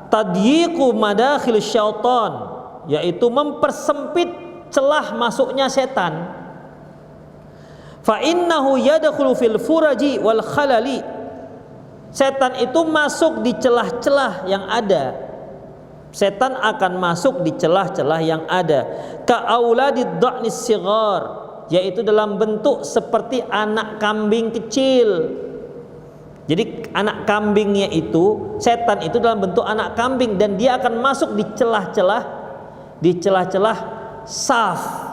Tadyiqu madakhil syaitan, yaitu mempersempit celah masuknya setan. Fa innahu yadkhulu fil furaji wal khalali, setan itu masuk di celah-celah yang ada. Setan akan masuk di celah-celah yang ada. Ka auladid dha'nis sighar, yaitu dalam bentuk seperti anak kambing kecil. Jadi anak kambingnya itu, setan itu dalam bentuk anak kambing, dan dia akan masuk di celah-celah saf.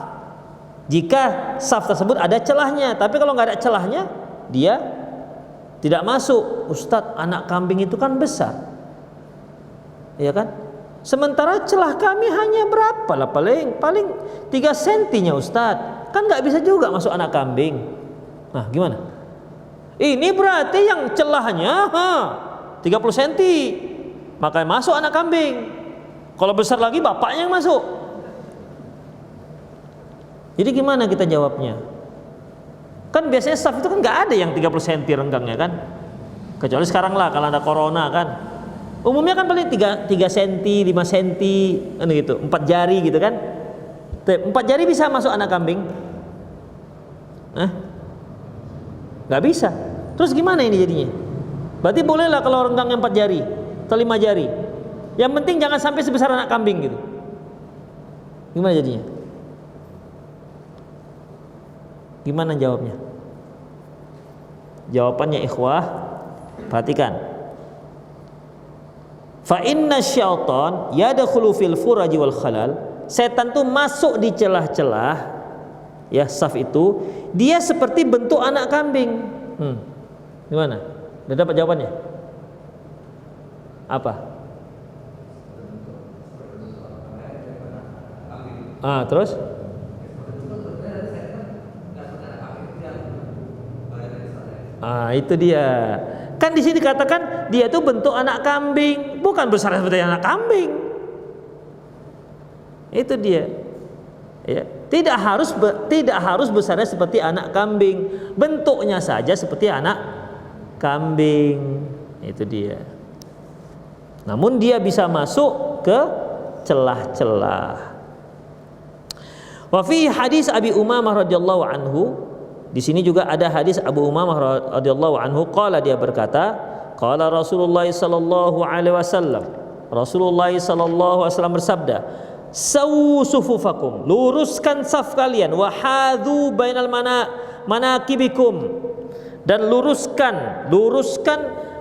Jika saf tersebut ada celahnya, tapi kalau nggak ada celahnya, dia tidak masuk. Ustadz, anak kambing itu kan besar, ya kan? Sementara celah kami hanya berapa lah, paling 3 sentinya Ustadz, kan nggak bisa juga masuk anak kambing. Nah, gimana? Ini berarti yang celahnya 30 cm, makanya masuk anak kambing. Kalau besar lagi bapaknya yang masuk. Jadi gimana kita jawabnya? Kan biasanya saf itu kan nggak ada yang 30 cm renggangnya kan, kecuali sekarang lah kalau ada corona kan. Umumnya kan paling 3 cm, 5 cm kan gitu, 4 jari gitu kan. 4 jari bisa masuk anak kambing? Nggak bisa. Terus gimana ini jadinya? Berarti bolehlah kalau renggangnya 4 jari atau 5 jari. Yang penting jangan sampai sebesar anak kambing gitu. Gimana jadinya? Gimana jawabnya? Jawabannya ikhwah, perhatikan. Fa inna syaitan yadkhulu fil furaji wal khalal. Setan tuh masuk di celah-celah, ya, saf itu. Dia seperti bentuk anak kambing. Gimana? Udah dapat jawabannya? Apa? Terus? Itu dia. Kan di sini dikatakan dia itu bentuk anak kambing, bukan besar seperti anak kambing. Itu dia. Ya, tidak harus besarnya seperti anak kambing, bentuknya saja seperti anak kambing. Itu dia. Namun dia bisa masuk ke celah-celah. Wa fi hadis Abi Umamah radhiyallahu anhu, di sini juga ada hadis Abu Umamah radhiyallahu anhu, qala, dia berkata, qala Rasulullah sallallahu alaihi wasallam, Rasulullah sallallahu alaihi wasallam bersabda, sawu sufufakum, luruskan saf kalian, wa hadhu bainal manakibikum, dan luruskan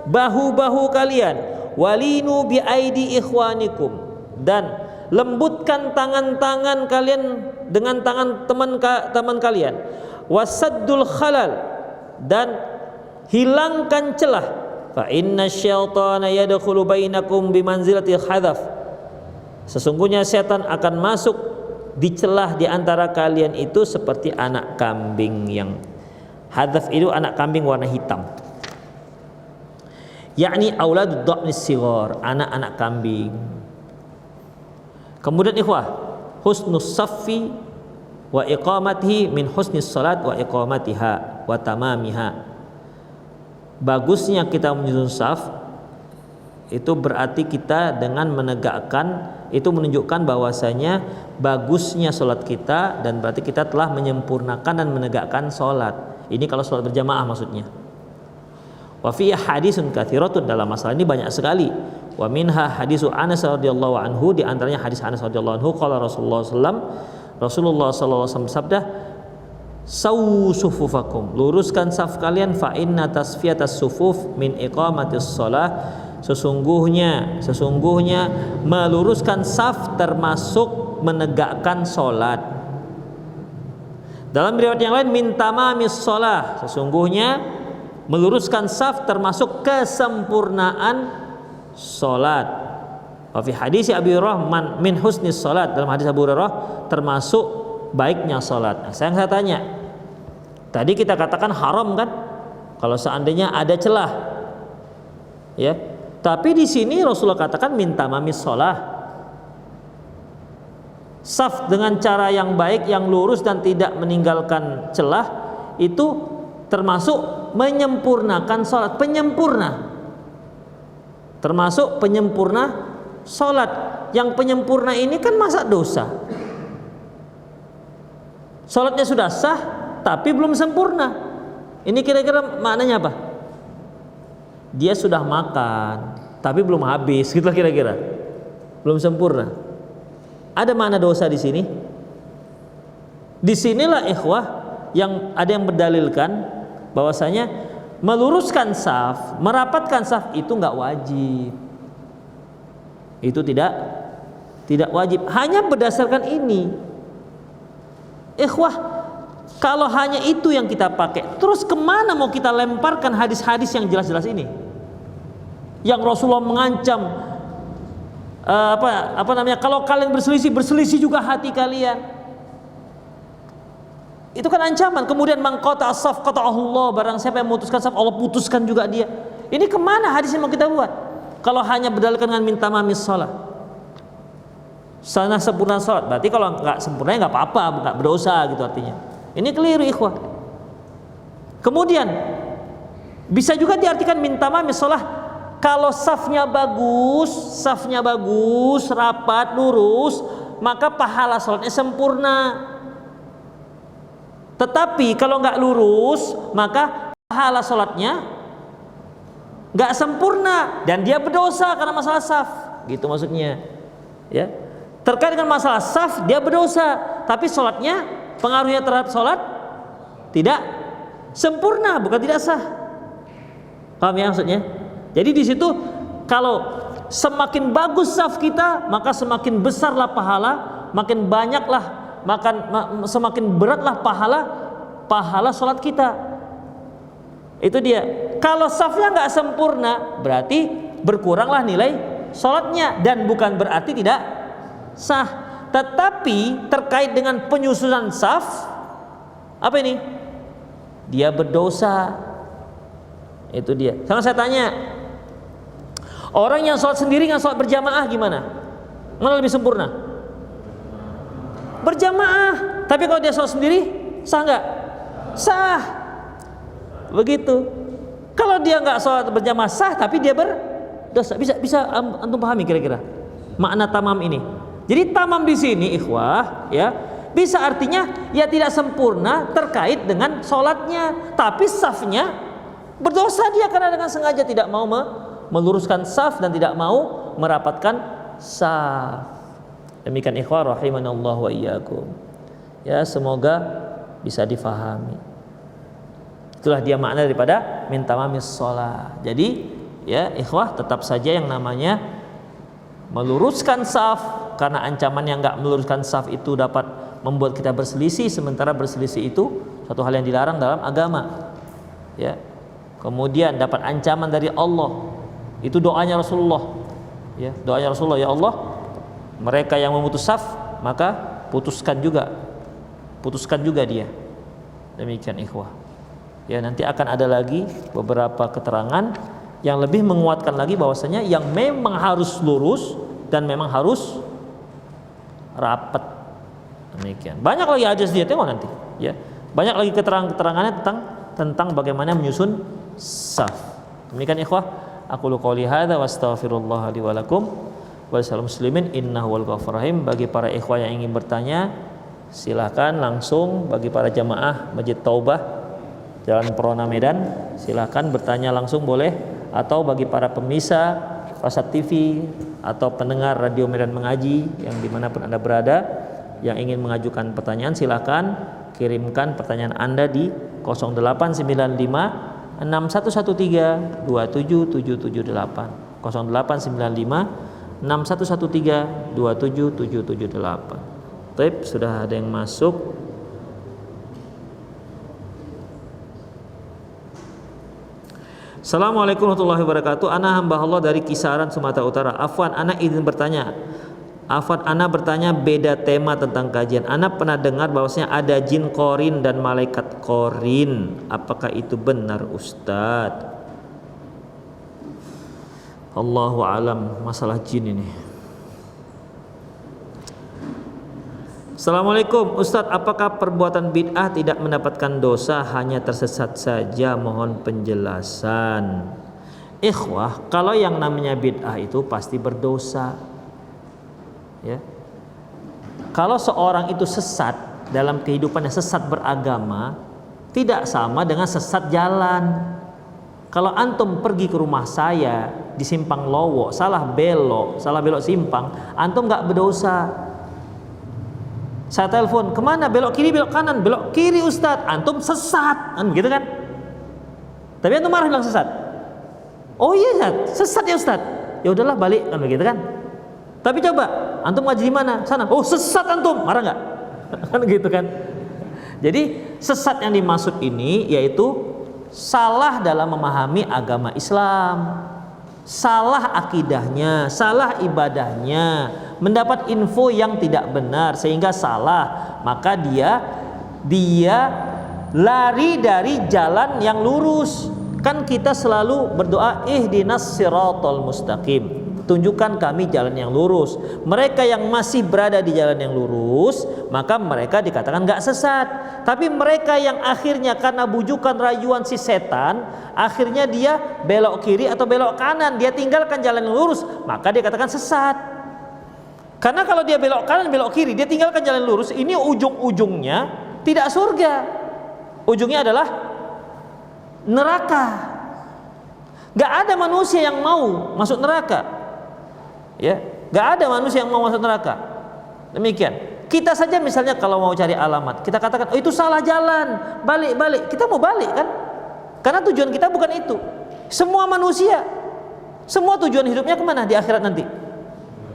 bahu-bahu kalian, walinu bi aidi ikhwanikum, dan lembutkan tangan-tangan kalian dengan tangan teman kalian, wasaddul khalal, dan hilangkan celah, fa inna syaitana yadkhulu bainakum bimanzilatil hadaf, sesungguhnya setan akan masuk di celah di antara kalian itu seperti anak kambing. Yang hadaf itu anak kambing warna hitam, yakni auladud dha'nis sighar, anak-anak kambing. Kemudian ikhwah, husnus saffi wa iqamatihi min husnis salat wa iqamatiha wa tamamiha. Bagusnya kita menyusun saf itu berarti kita dengan menegakkan, itu menunjukkan bahwasanya bagusnya salat kita, dan berarti kita telah menyempurnakan dan menegakkan salat. Ini kalau salat berjamaah maksudnya. Wa fi hadisun katsiratun, dalam masalah ini banyak sekali. Wa minha hadisu Anas radhiyallahu anhu, di antaranya hadis Anas radhiyallahu anhu, qala Rasulullah sallallahu alaihi wasallam bersabda, sawu sufufakum, luruskan saf kalian, fa inna tasfiyatas sufuf min iqamatis shalah, sesungguhnya meluruskan saf termasuk menegakkan salat. Dalam riwayat yang lain, min tamamis shalah, sesungguhnya meluruskan saf termasuk kesempurnaan salat. Wa fi hadis Abi Hurairah min husnis salat, dalam hadis Abu Hurairah termasuk baiknya salat. Nah, saya tanya, tadi kita katakan haram kan kalau seandainya ada celah, ya, tapi di sini Rasulullah katakan min tamamis salah, saf dengan cara yang baik, yang lurus dan tidak meninggalkan celah, itu termasuk menyempurnakan salat, termasuk penyempurna salat. Yang penyempurna ini kan masa dosa, salatnya sudah sah tapi belum sempurna. Ini kira-kira maknanya apa? Dia sudah makan tapi belum habis, gitu kira-kira, belum sempurna. Ada makna dosa di sini. Disinilah ikhwah yang ada yang berdalilkan bahwasanya meluruskan saf, merapatkan saf itu enggak wajib. Itu tidak wajib, hanya berdasarkan ini. Ikhwah, kalau hanya itu yang kita pakai, terus kemana mau kita lemparkan hadis-hadis yang jelas-jelas ini? Yang Rasulullah mengancam kalau kalian berselisih juga hati kalian. Itu kan ancaman. Kemudian mangqata as-saf qata'ahullah, barang siapa yang memutuskan saf, Allah putuskan juga dia. Ini kemana hadis yang mau kita buat? Kalau hanya berdalilkan dengan min tamamis shalah, sana sempurna salat, berarti kalau nggak sempurna nggak apa-apa, nggak berdosa gitu artinya. Ini keliru ikhwah. Kemudian bisa juga diartikan min tamamis shalah, kalau safnya bagus, rapat, lurus, maka pahala salatnya sempurna. Tetapi kalau nggak lurus, maka pahala salatnya nggak sempurna dan dia berdosa karena masalah saf, gitu maksudnya. Ya, terkait dengan masalah saf dia berdosa, tapi salatnya, pengaruhnya terhadap salat tidak sempurna, bukan tidak sah. Paham ya maksudnya? Jadi di situ kalau semakin bagus saf kita, maka semakin besarlah pahala, makin banyaklah, semakin beratlah pahala sholat kita. Itu dia. Kalau safnya nggak sempurna, berarti berkuranglah nilai sholatnya, dan bukan berarti tidak sah. Tetapi terkait dengan penyusunan saf, apa ini? Dia berdosa. Itu dia. Sekarang saya tanya, orang yang sholat sendiri dengan sholat berjamaah gimana? Mana lebih sempurna? Berjamaah. Tapi kalau dia sholat sendiri, sah nggak? Sah. Begitu. Kalau dia nggak sholat berjamaah sah, tapi dia berdosa. Bisa antum pahami kira-kira makna tamam ini? Jadi tamam di sini, ikhwah, ya, bisa artinya ya tidak sempurna terkait dengan sholatnya, tapi safnya berdosa dia karena dengan sengaja tidak mau meluruskan saf dan tidak mau merapatkan saf. Demikian ikhwah rahimanallah wa iyyakum. Ya, semoga bisa difahami. Itulah dia makna daripada min tamamis shalah. Jadi ya ikhwah, tetap saja yang namanya meluruskan saf, karena ancaman yang enggak meluruskan saf itu dapat membuat kita berselisih, sementara berselisih itu suatu hal yang dilarang dalam agama. Ya. Kemudian dapat ancaman dari Allah. Itu doanya Rasulullah. Ya, doanya Rasulullah, ya Allah, mereka yang memutus saf, maka putuskan juga dia. Demikian ikhwah. Ya, nanti akan ada lagi beberapa keterangan yang lebih menguatkan lagi bahwasanya yang memang harus lurus dan memang harus rapat. Demikian. Banyak lagi hadis dia, tengok nanti, ya. Banyak lagi keterangannya tentang bagaimana menyusun saf. Demikian ikhwah, aqulu qouli hadza wa astaghfirullah li wa lakum wa lisal muslimin innahu wal ghafurur rahim. Bagi para ikhwah yang ingin bertanya, silakan langsung. Bagi para jamaah Masjid Taubah Jalan Perona Medan, silakan bertanya langsung boleh, atau bagi para pemirsa Pasat TV atau pendengar Radio Medan Mengaji yang dimanapun Anda berada yang ingin mengajukan pertanyaan, silakan kirimkan pertanyaan Anda di 0895 6113 27778 0895 6113 27778. Baik, sudah ada yang masuk. Assalamualaikum warahmatullahi wabarakatuh. Ana hamba Allah dari Kisaran, Sumatera Utara. Afwan, ana izin bertanya. Ana bertanya beda tema tentang kajian. Ana pernah dengar bahwasanya ada jin korin dan malaikat korin. Apakah itu benar, Ustadz? Allahu alam masalah jin ini. Assalamualaikum Ustadz, apakah perbuatan bid'ah tidak mendapatkan dosa, hanya tersesat saja? Mohon penjelasan. Ikhwah, kalau yang namanya bid'ah itu pasti berdosa, ya. Kalau seorang itu sesat dalam kehidupannya, sesat beragama, tidak sama dengan sesat jalan. Kalau antum pergi ke rumah saya di Simpang Lowo, salah belok simpang, antum nggak berdosa. Saya telepon, kemana? Belok kiri, belok kanan. Belok kiri Ustadz, antum sesat, kan begitu kan? Tapi antum marah bilang sesat. Oh iya sesat ya Ustadz. Ya udahlah balik, kan begitu kan? Tapi coba antum ngaji di mana? Sana. Oh sesat antum, marah nggak? Kan gitu kan? Jadi sesat yang dimaksud ini yaitu salah dalam memahami agama Islam, salah akidahnya, salah ibadahnya, mendapat info yang tidak benar sehingga salah, maka dia lari dari jalan yang lurus. Kan kita selalu berdoa, ihdinas siratal mustaqim, tunjukkan kami jalan yang lurus. Mereka yang masih berada di jalan yang lurus, maka mereka dikatakan gak sesat. Tapi mereka yang akhirnya karena bujukan rayuan si setan, akhirnya dia belok kiri atau belok kanan, dia tinggalkan jalan yang lurus, maka dia katakan sesat. Karena kalau dia belok kanan, belok kiri, dia tinggalkan jalan lurus, ini ujung-ujungnya tidak surga, ujungnya adalah neraka. Gak ada manusia yang mau masuk neraka, ya, gak ada manusia yang mau masuk neraka. Demikian. Kita saja misalnya kalau mau cari alamat, kita katakan, oh itu salah jalan, balik. Kita mau balik kan? Karena tujuan kita bukan itu. Semua manusia, semua tujuan hidupnya kemana di akhirat nanti?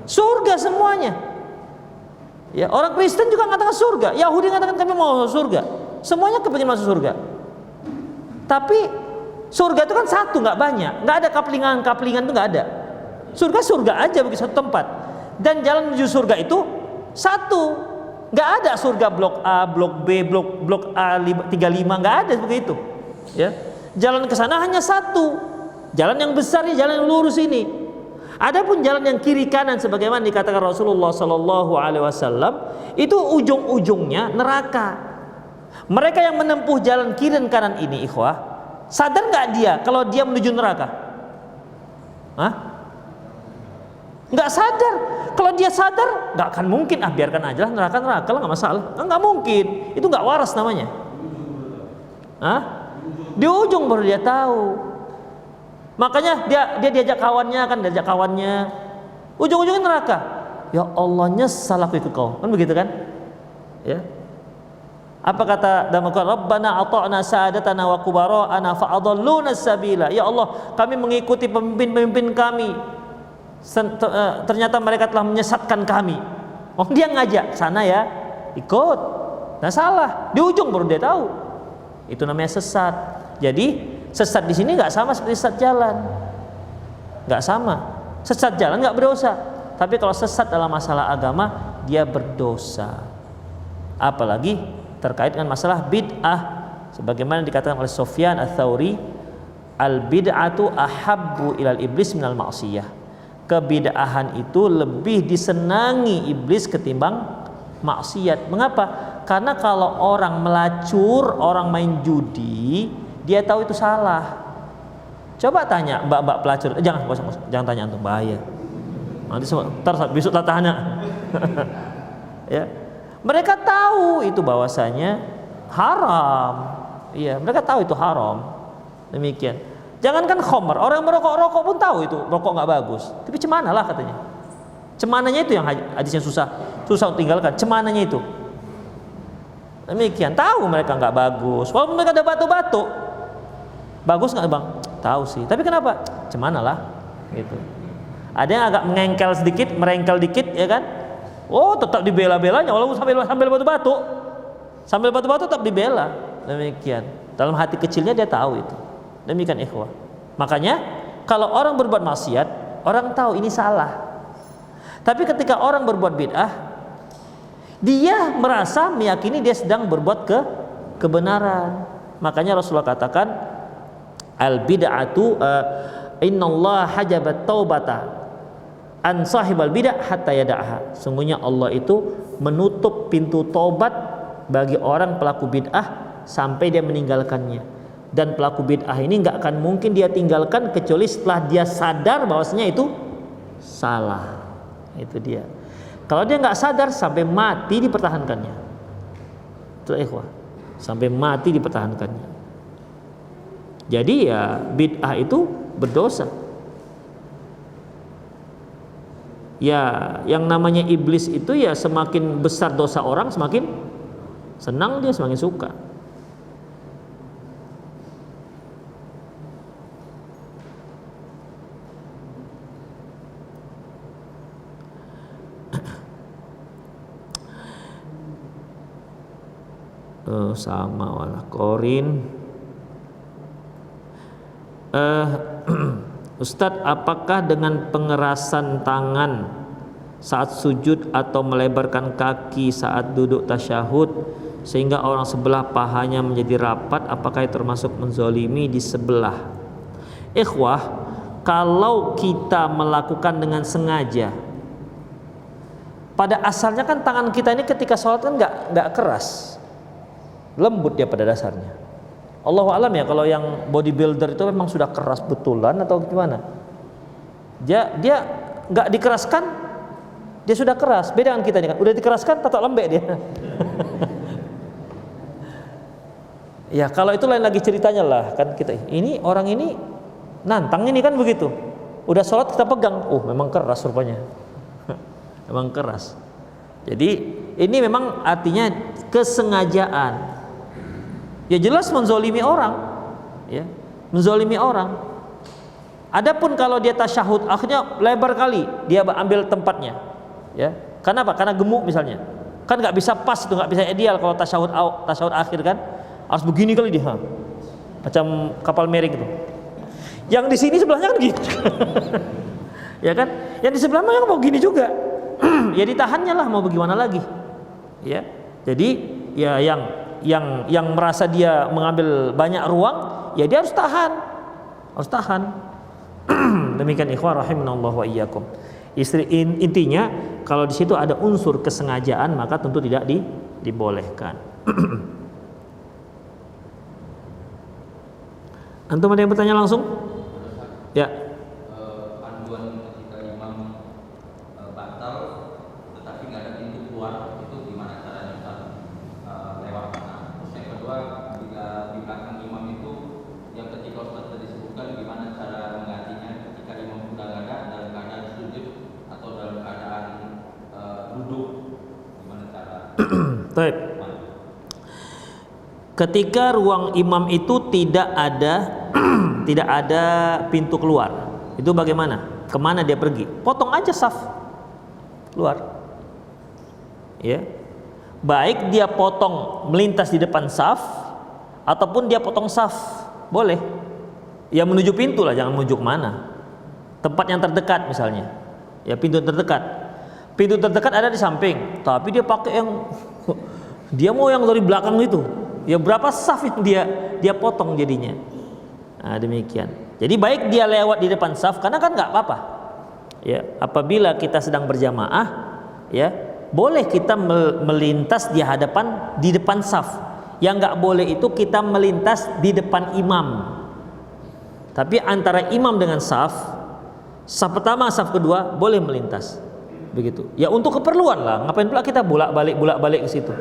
Surga semuanya. Ya, orang Kristen juga mengatakan surga, Yahudi mengatakan kami mau surga. Semuanya kepingin masuk surga. Tapi surga itu kan satu, nggak banyak, nggak ada kaplingan itu nggak ada. Surga aja begitu satu tempat. Dan jalan menuju surga itu satu, nggak ada surga blok A, blok B, blok A 35, nggak ada begitu. Ya, jalan ke sana hanya satu, jalan yang besar, jalan yang lurus ini. Adapun jalan yang kiri kanan sebagaimana dikatakan Rasulullah Sallallahu Alaihi Wasallam itu ujung-ujungnya neraka. Mereka yang menempuh jalan kiri dan kanan ini, ikhwah, sadar nggak dia kalau dia menuju neraka? Hah? Nggak sadar. Kalau dia sadar, nggak akan mungkin. Biarkan aja lah, neraka lah, nggak masalah. Nggak mungkin. Itu nggak waras namanya. Hah? Di ujung baru dia tahu. Makanya dia diajak kawannya, ujung-ujungnya neraka. Ya Allah, nyesal aku ikut kau. Kan begitu kan? Ya. Apa kata dalam Al-Quran? Rabbana ata'na sa'adatana wa kubara'ana fa'adalluna sabila. Ya Allah, kami mengikuti pemimpin-pemimpin kami. Ternyata mereka telah menyesatkan kami. Oh, dia ngajak sana ya, ikut. Nah salah, di ujung baru dia tahu. Itu namanya sesat. Jadi sesat di sini nggak sama seperti sesat jalan. Nggak sama. Sesat jalan nggak berdosa. Tapi kalau sesat dalam masalah agama, dia berdosa. Apalagi terkait dengan masalah bid'ah, sebagaimana dikatakan oleh Sufyan Ats-Tsauri, al bid'atu ahabbu ilal iblis minal ma'siyah. Kebid'ahan itu lebih disenangi iblis ketimbang maksiat. Mengapa? Karena kalau orang melacur, orang main judi, dia tahu itu salah. Coba tanya mbak-mbak pelacur, jangan tanya antum, bahaya. Nanti besok tak tanya. Ya. Mereka tahu itu bahwasanya haram. Iya, mereka tahu itu haram. Demikian. Jangankan khamr, orang yang merokok pun tahu itu rokok nggak bagus. Tapi cemana lah katanya. Cemananya itu yang hadisnya susah tinggalkan. Cemananya itu. Demikian. Tahu mereka nggak bagus. Walaupun mereka ada batu-batu, bagus nggak bang? Tahu sih. Tapi kenapa? Cemana lah. Gitu. Ada yang agak merengkel dikit, ya kan? Oh, tetap dibela-belanya walaupun sambil batu-batu. Sambil batu-batu tetap dibela. Demikian. Dalam hati kecilnya dia tahu itu. Demikian ikhwah. Makanya kalau orang berbuat maksiat, orang tahu ini salah. Tapi ketika orang berbuat bid'ah, dia merasa meyakini dia sedang berbuat kebenaran. Makanya Rasulullah katakan, al bid'atu innallaha hajabat taubata an sahibal bid'ah hatta yada'ha. Sungguhnya Allah itu menutup pintu taubat bagi orang pelaku bid'ah sampai dia meninggalkannya. Dan pelaku bid'ah ini nggak akan mungkin dia tinggalkan kecuali setelah dia sadar bahwasanya itu salah. Itu dia. Kalau dia nggak sadar sampai mati dipertahankannya. Itu ikhwah. Sampai mati dipertahankannya. Jadi ya bid'ah itu berdosa. Ya, yang namanya iblis itu ya semakin besar dosa orang semakin senang dia, semakin suka. Sama wala Korin. Ustadz, apakah dengan pengerasan tangan saat sujud atau melebarkan kaki saat duduk tasyahud sehingga orang sebelah pahanya menjadi rapat, apakah itu termasuk menzolimi di sebelah? Ikhwah, kalau kita melakukan dengan sengaja, pada asalnya kan tangan kita ini ketika sholat kan nggak keras, lembut dia pada dasarnya. Allahu alam ya, kalau yang bodybuilder itu memang sudah keras betulan atau gimana. Dia nggak dikeraskan, dia sudah keras. Beda dengan kita ini kan, udah dikeraskan tetap lembek dia. Ya kalau itu lain lagi ceritanya lah kan. Kita ini orang ini nantang ini kan begitu. Udah sholat kita pegang, memang keras rupanya. Memang keras. Jadi ini memang artinya kesengajaan. Ya jelas menzolimi orang, ya, menzolimi orang. Adapun kalau dia tasyahud akhirnya lebar kali, dia ambil tempatnya. Ya. Kenapa? Karena gemuk misalnya. Kan nggak bisa pas itu, nggak bisa ideal kalau tasyahud akhir kan. Harus begini kali dia. Macam kapal mering itu. Yang di sini sebelahnya kan gitu. Ya kan? Yang di sebelah mana mau gini juga. Ya ditahannya lah, mau bagaimana lagi. Ya. Jadi ya yang merasa dia mengambil banyak ruang, ya dia harus tahan. Harus tahan. Demikian ikhwan rahimanallahu wa iyyakum. Intinya kalau di situ ada unsur kesengajaan maka tentu tidak dibolehkan. Antum ada yang bertanya langsung? Ya.
Panduan ketika imam batal tetapi nggak ada pintu keluar, itu gimana caranya Ustaz? Lewat mana? Terus yang kedua, bila di belakang imam itu yang ketika Ustaz tadi sebutkan, gimana cara menggantinya ketika imam sudah nggak ada, dalam keadaan sujud atau dalam keadaan duduk, gimana cara?
Baik. Ketika ruang imam itu tidak ada pintu keluar, itu bagaimana? Kemana dia pergi? Potong aja saf keluar. Ya, baik dia potong melintas di depan saf, ataupun dia potong saf, boleh. Ya menuju pintu lah, jangan menuju kemana. Tempat yang terdekat misalnya. Ya pintu terdekat. Pintu terdekat ada di samping, tapi dia pakai yang dia mau yang dari belakang itu. Ya berapa saf yang dia potong jadinya. Nah, demikian. Jadi baik dia lewat di depan saf karena kan nggak apa-apa. Ya, apabila kita sedang berjamaah, ya boleh kita melintas di depan saf. Yang nggak boleh itu kita melintas di depan imam. Tapi antara imam dengan saf pertama, saf kedua boleh melintas. Begitu. Ya untuk keperluan lah. Ngapain pula kita bolak-balik ke situ?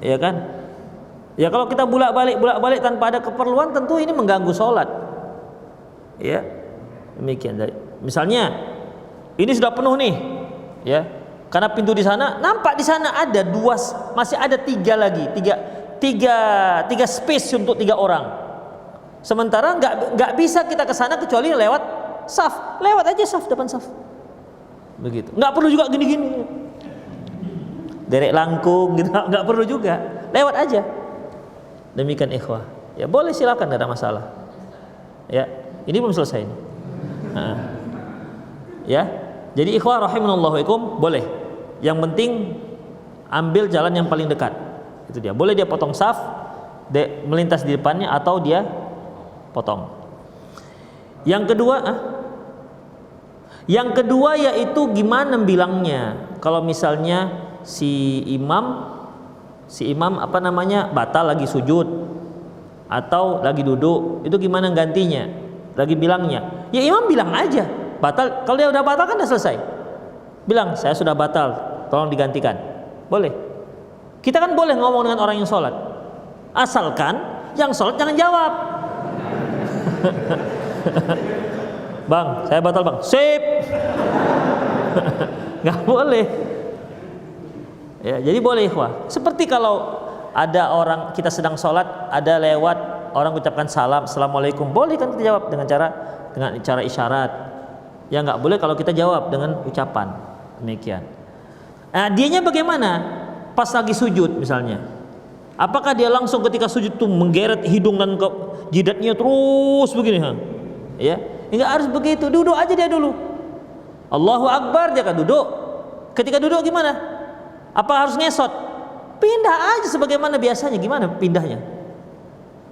Ya kan? Ya kalau kita bolak-balik tanpa ada keperluan, tentu ini mengganggu sholat. Ya, demikian. Misalnya ini sudah penuh nih, ya, karena pintu di sana nampak di sana ada dua, masih ada tiga lagi, tiga space untuk 3 orang. Sementara nggak bisa kita ke sana kecuali lewat saf, lewat aja saf, depan saf. Begitu. Nggak perlu juga gini-gini, derek langkung gitu, nggak perlu juga, lewat aja. Demikian ikhwah. Ya boleh, silakan, tidak ada masalah. Ya, ini belum selesai ini. Ya, jadi ikhwah rahimanallahu ikum boleh. Yang penting ambil jalan yang paling dekat. Itu dia. Boleh dia potong saf, melintas di depannya atau dia potong. Yang kedua yaitu gimana bilangnya. Kalau misalnya si imam batal lagi sujud atau lagi duduk, itu gimana gantinya? Lagi bilangnya, ya imam bilang aja batal. Kalau dia udah batal kan udah selesai, bilang saya sudah batal, tolong digantikan. Boleh. Kita kan boleh ngomong dengan orang yang sholat, asalkan yang sholat jangan jawab. Bang, saya batal bang. Sip. Nggak boleh. Ya, jadi boleh ikhwah. Seperti kalau ada orang, kita sedang sholat, ada lewat orang ucapkan salam, assalamualaikum, boleh kan kita jawab dengan cara isyarat. Ya nggak boleh kalau kita jawab dengan ucapan. Demikian. Nah, dianya bagaimana? Pas lagi sujud misalnya, apakah dia langsung ketika sujud tuh menggeret hidung dan jidatnya terus begini? Ya, nggak harus begitu. Duduk aja dia dulu. Allahu Akbar, dia kan duduk. Ketika duduk gimana? Apa harus ngesot? Pindah aja sebagaimana biasanya. Gimana pindahnya?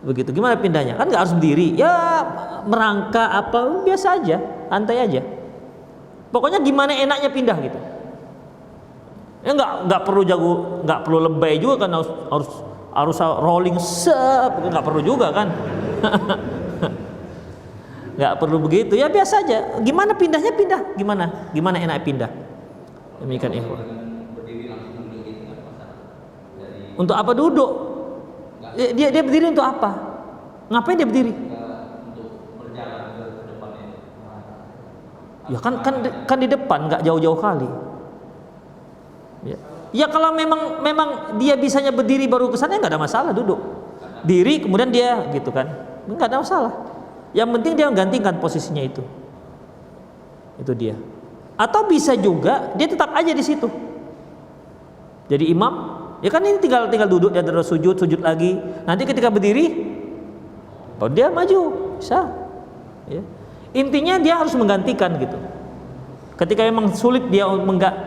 Begitu. Gimana pindahnya? Kan nggak harus berdiri. Ya merangkak apa biasa aja, santai aja. Pokoknya gimana enaknya pindah gitu. Ya nggak perlu jago, nggak perlu lebay juga kan, harus rolling sep, nggak perlu juga kan. Nggak perlu begitu. Ya biasa aja. Gimana pindahnya pindah? Gimana enak pindah? Demikian ikhwan. Untuk apa duduk? Dia berdiri untuk apa? Ngapain dia berdiri?
Untuk berjalan ke depannya.
Ya kan di depan, nggak jauh-jauh kali. Ya kalau memang dia bisanya berdiri baru ke sana, nggak ada masalah, duduk. Diri kemudian dia gitu kan, nggak ada masalah. Yang penting dia menggantikan posisinya itu. Itu dia. Atau bisa juga dia tetap aja di situ. Jadi imam, ya kan ini tinggal duduk, dia terus sujud lagi. Nanti ketika berdiri, baru dia maju, bisa. Ya. Intinya dia harus menggantikan gitu. Ketika memang sulit dia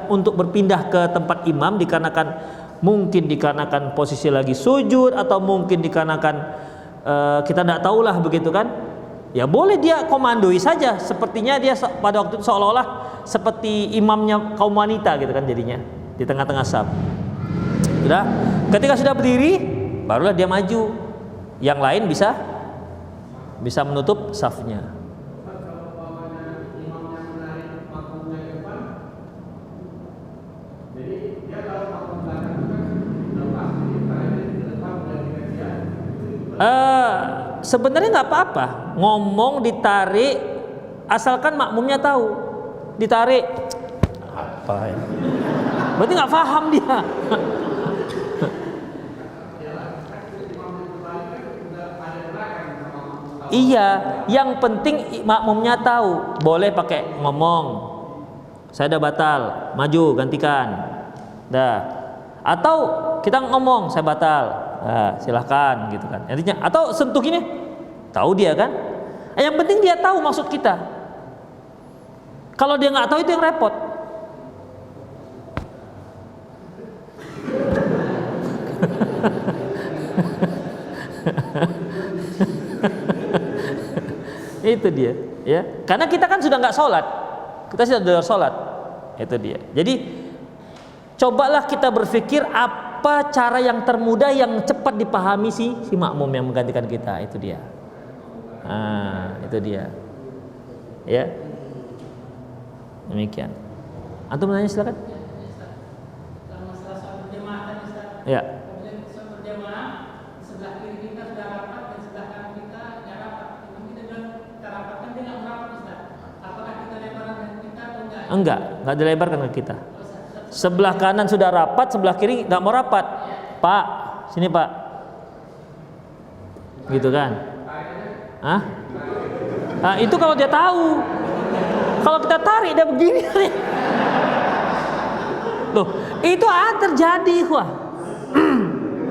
untuk berpindah ke tempat imam mungkin dikarenakan posisi lagi sujud, atau mungkin dikarenakan kita tidak tahulah begitu kan. Ya boleh dia komandoi saja, sepertinya dia pada waktu itu seolah-olah seperti imamnya kaum wanita gitu kan jadinya di tengah-tengah saf. Sudah, ketika sudah berdiri, barulah dia maju. Yang lain bisa menutup safnya. Sebenarnya nggak apa-apa ngomong ditarik, asalkan makmumnya tahu ditarik apa ya. Berarti nggak paham dia. Iya, yang penting makmumnya tahu. Boleh pakai ngomong, saya udah batal, maju gantikan, dah. Atau kita ngomong, saya batal, silahkan gitu kan. Intinya, atau sentuh gini, tahu dia kan. Yang penting dia tahu maksud kita. Kalau dia nggak tahu itu yang repot. Itu dia, ya. Karena kita kan sudah nggak sholat, kita sudah sholat, itu dia. Jadi cobalah kita berpikir apa cara yang termudah yang cepat dipahami si makmum yang menggantikan kita, itu dia. Itu dia, ya. Demikian. Antum nanya silakan.
Kalau masalah soal berjamaah tadi Ustaz.
Ya.
Soal berjamaah, sebelah kiri kita sudah rapat dan sebelah kanan kita nggak rapat. Kalau kita bilang kita rapat kan dia nggak merapat Ustaz. Apakah kita lebarkan kita atau enggak?
Enggak dilebarkan ke kita. Sebelah kanan sudah rapat, sebelah kiri nggak mau rapat. Pak, sini Pak. Gitu kan? Hah? Nah, itu kalau dia tahu. Kalau kita tarik dia begini. Loh, itu terjadi, wah.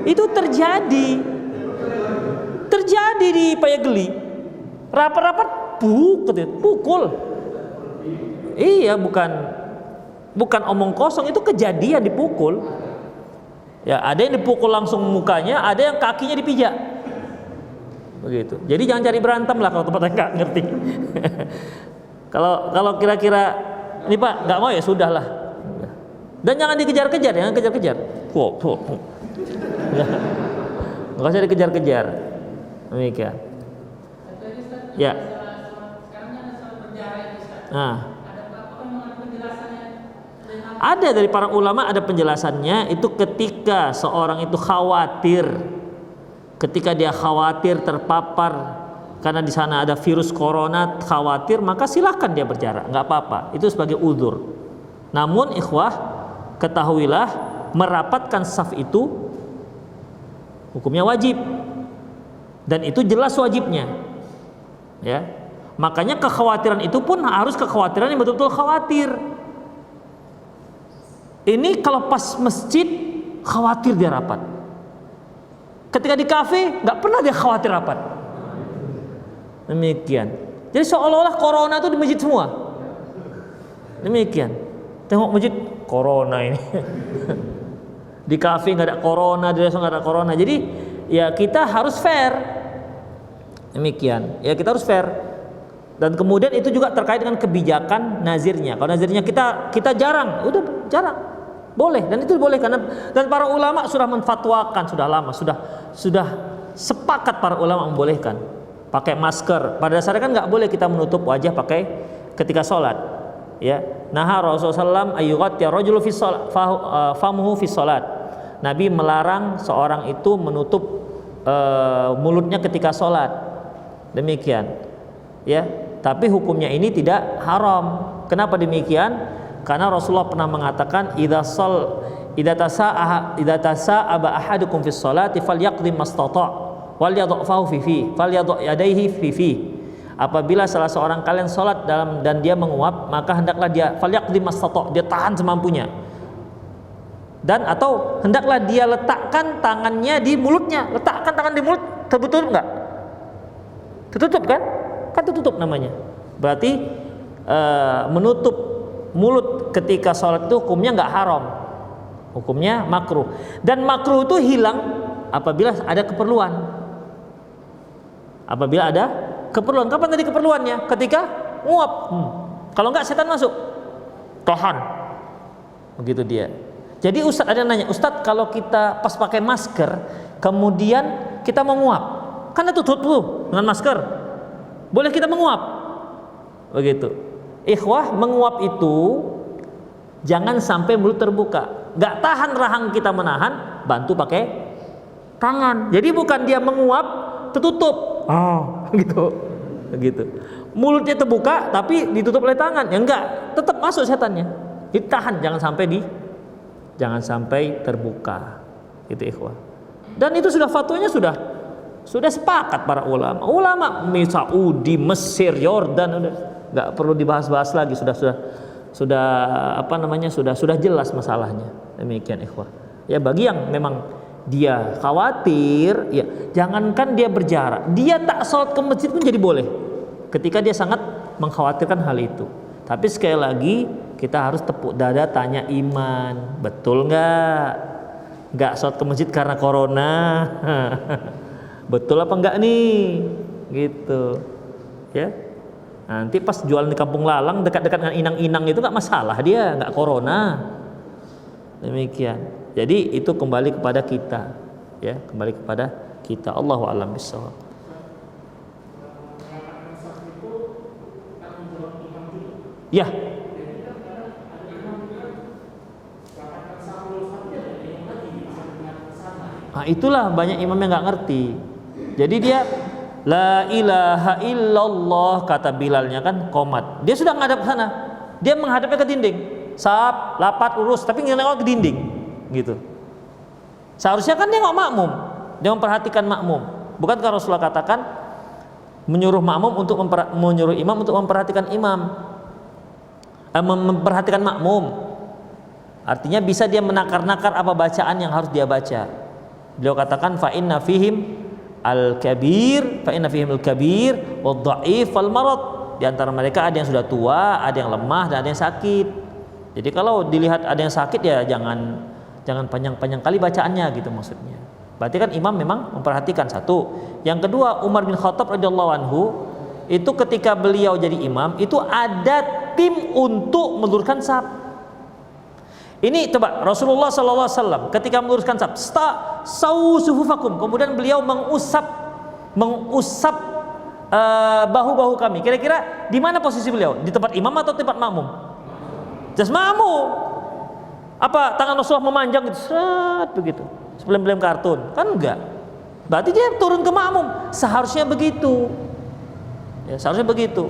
Itu terjadi di Payageli. Rapat-rapat pukul. Iya, bukan omong kosong, itu kejadian dipukul. Ya, ada yang dipukul langsung mukanya, ada yang kakinya dipijak. Begitu. Jadi jangan cari berantem lah kalau tempatnya nggak ngerti. Kalau kira-kira ini Pak nggak mau ya sudahlah. Dan jangan dikejar-kejar, jangan kejar-kejar. Nggak usah dikejar-kejar. Demikian. Ya. Ada dari para ulama ada penjelasannya, itu ketika seorang itu khawatir, ketika dia khawatir terpapar karena di sana ada virus corona, khawatir, maka silahkan dia berjarak, nggak apa-apa, itu sebagai uzur. Namun ikhwah, ketahuilah merapatkan saf itu hukumnya wajib, dan itu jelas wajibnya, ya. Makanya kekhawatiran itu pun harus kekhawatiran yang betul-betul khawatir. Ini kalau pas masjid khawatir dia rapat. Ketika di kafe nggak pernah dia khawatir rapat. Demikian. Jadi seolah-olah corona itu di masjid semua. Demikian. Tengok masjid corona ini. Di kafe nggak ada corona, di restoran nggak ada corona. Jadi ya kita harus fair. Demikian. Ya kita harus fair. Dan kemudian itu juga terkait dengan kebijakan nazirnya. Kalau nazirnya kita jarang, udah jarang. Boleh, dan itu boleh karena dan para ulama sudah menfatwakan sudah lama, sudah sepakat para ulama membolehkan pakai masker. Pada dasarnya kan nggak boleh kita menutup wajah pakai ketika sholat, ya. Nah, Rasulullah ayyughatiya rajulu fi sholat famuhu fi sholat. Nabi melarang seorang itu menutup mulutnya ketika sholat. Demikian, ya. Tapi hukumnya ini tidak haram. Kenapa demikian? Karena Rasulullah pernah mengatakan idza tasa'aba ahadukum fis sholati falyaqdim mastata' wal yadhfahu fi yadayhi fi. apabila salah seorang kalian sholat dan dia menguap, maka hendaklah dia falyaqdi mastata', dia tahan semampunya. Dan atau hendaklah dia letakkan tangannya di mulutnya. Letakkan tangan di mulut, tertutup enggak? Tertutup kan? Kan tertutup namanya. Berarti menutup mulut ketika sholat itu hukumnya enggak haram. Hukumnya makruh. Dan makruh itu hilang apabila ada keperluan. Apabila ada keperluan. Kapan tadi keperluannya? Ketika nguap. Kalau enggak setan masuk. Tahan. Begitu dia. Jadi Ustadz ada nanya, Ustadz kalau kita pas pakai masker kemudian kita menguap, kan itu tutup dengan masker, boleh kita menguap? Begitu. Ikhwah, menguap itu jangan sampai mulut terbuka. Gak tahan rahang kita menahan, bantu pakai tangan. Jadi bukan dia menguap tertutup, gitu, begitu. Mulutnya terbuka tapi ditutup oleh tangan, ya enggak, tetap masuk setannya. Ditahan, jangan sampai terbuka, gitu ikhwah. Dan itu sudah fatwanya sudah sepakat para ulama Saudi, Mesir, Yordan, udah nggak perlu dibahas-bahas lagi, sudah jelas masalahnya. Demikian ikhwah. Ya bagi yang memang dia khawatir, ya jangankan dia berjarak, dia tak sholat ke masjid pun jadi boleh ketika dia sangat mengkhawatirkan hal itu. Tapi sekali lagi kita harus tepuk dada tanya iman, betul nggak sholat ke masjid karena corona, betul apa enggak nih, gitu ya. Nanti pas jualan di Kampung Lalang dekat-dekat dengan inang-inang itu nggak masalah, dia nggak corona. Demikian. Jadi itu kembali kepada kita, ya, kembali kepada kita. Allahu a'lam bishawab. Ya. Nah, itulah banyak imam yang nggak ngerti. Jadi dia la ilaha illallah kata Bilalnya kan qomat. Dia sudah ngadap sana. Dia menghadapnya ke dinding. Saf, lapat, lurus, tapi nengok ke dinding, gitu. Seharusnya kan dia nggak makmum. Dia memperhatikan makmum. Bukankah Rasulullah katakan menyuruh imam untuk memperhatikan imam? Memperhatikan makmum, artinya bisa dia menakar-nakar apa bacaan yang harus dia baca. Beliau katakan fa inna fihim al-kabir wad-dha'if wal-marad. Di antara mereka ada yang sudah tua, ada yang lemah, dan ada yang sakit. Jadi kalau dilihat ada yang sakit ya jangan panjang-panjang kali bacaannya, gitu maksudnya. Berarti kan imam memang memperhatikan satu. Yang kedua, Umar bin Khattab radhiyallahu anhu itu ketika beliau jadi imam itu ada tim untuk meluruskan saf. Ini coba Rasulullah SAW ketika meluruskan saf, sawu sufufakum, kemudian beliau mengusap bahu-bahu kami. Kira-kira di mana posisi beliau? Di tempat imam atau tempat makmum? Jas makmum. Apa tangan Rasulullah memanjang gitu, begitu, sebelum kartun? Kan enggak. Berarti dia turun ke makmum. Seharusnya begitu. Ya, seharusnya begitu.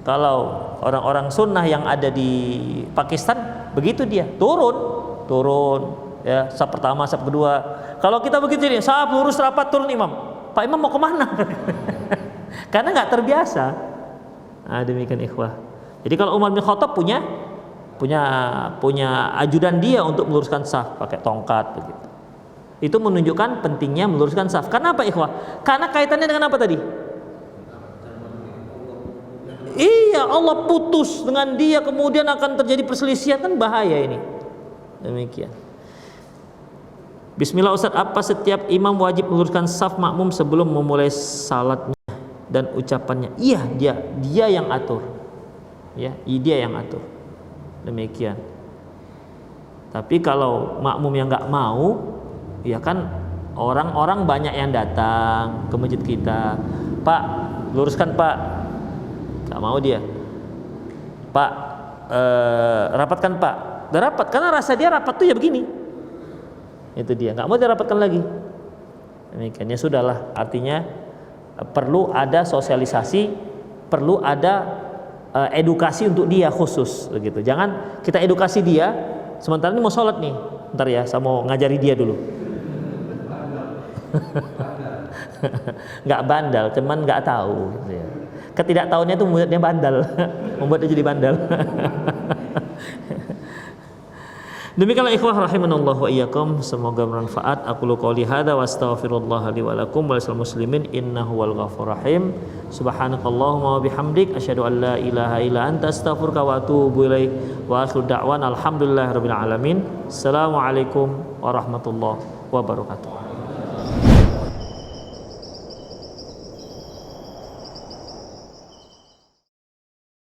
Kalau orang-orang sunnah yang ada di Pakistan begitu, dia turun ya, saf pertama, saf kedua. Kalau kita begitu nih, saf lurus rapat turun imam, Pak Imam mau kemana? Karena nggak terbiasa. Nah, demikian ikhwah. Jadi kalau Umar bin Khattab punya ajudan dia untuk meluruskan saf pakai tongkat begitu. Itu menunjukkan pentingnya meluruskan saf. Karena apa ikhwah? Karena kaitannya dengan apa tadi? Iya, Allah putus dengan dia, kemudian akan terjadi perselisihan, kan bahaya ini. Demikian. Bismillah Ustaz, apa setiap imam wajib meluruskan saf makmum sebelum memulai salatnya dan ucapannya? Iya, dia yang atur. Ya, dia yang atur. Demikian. Tapi kalau makmum yang nggak mau, ya kan orang-orang banyak yang datang ke masjid kita. Pak, luruskan Pak. Gak mau dia. Pak, rapatkan Pak. Udah rapat, karena rasa dia rapat tuh ya begini. Itu dia, gak mau dia rapatkan lagi. Demikian, ya sudahlah. Artinya perlu ada sosialisasi, perlu ada edukasi untuk dia khusus begitu. Jangan kita edukasi dia sementara ini mau sholat nih. Ntar ya, saya mau ngajari dia dulu. Gak bandal, cuman gak tahu gitu ya. Ketidaktahuannya itu membuat dia bandal. Membuat dia jadi bandal. Demikianlah ikhwah rahimanallah wa iyyakum, semoga bermanfaat. Aqulu qouli hadza wa astaghfirullah li wa lakum wa lisal muslimin innahu wal ghafurur rahim. Subhanakallahumma wa bihamdik asyhadu an la ilaha illa anta astaghfiruka wa atubu ilaik. Wa akhiru da'wana alhamdulillahirabbil alamin. Assalamualaikum warahmatullahi wabarakatuh.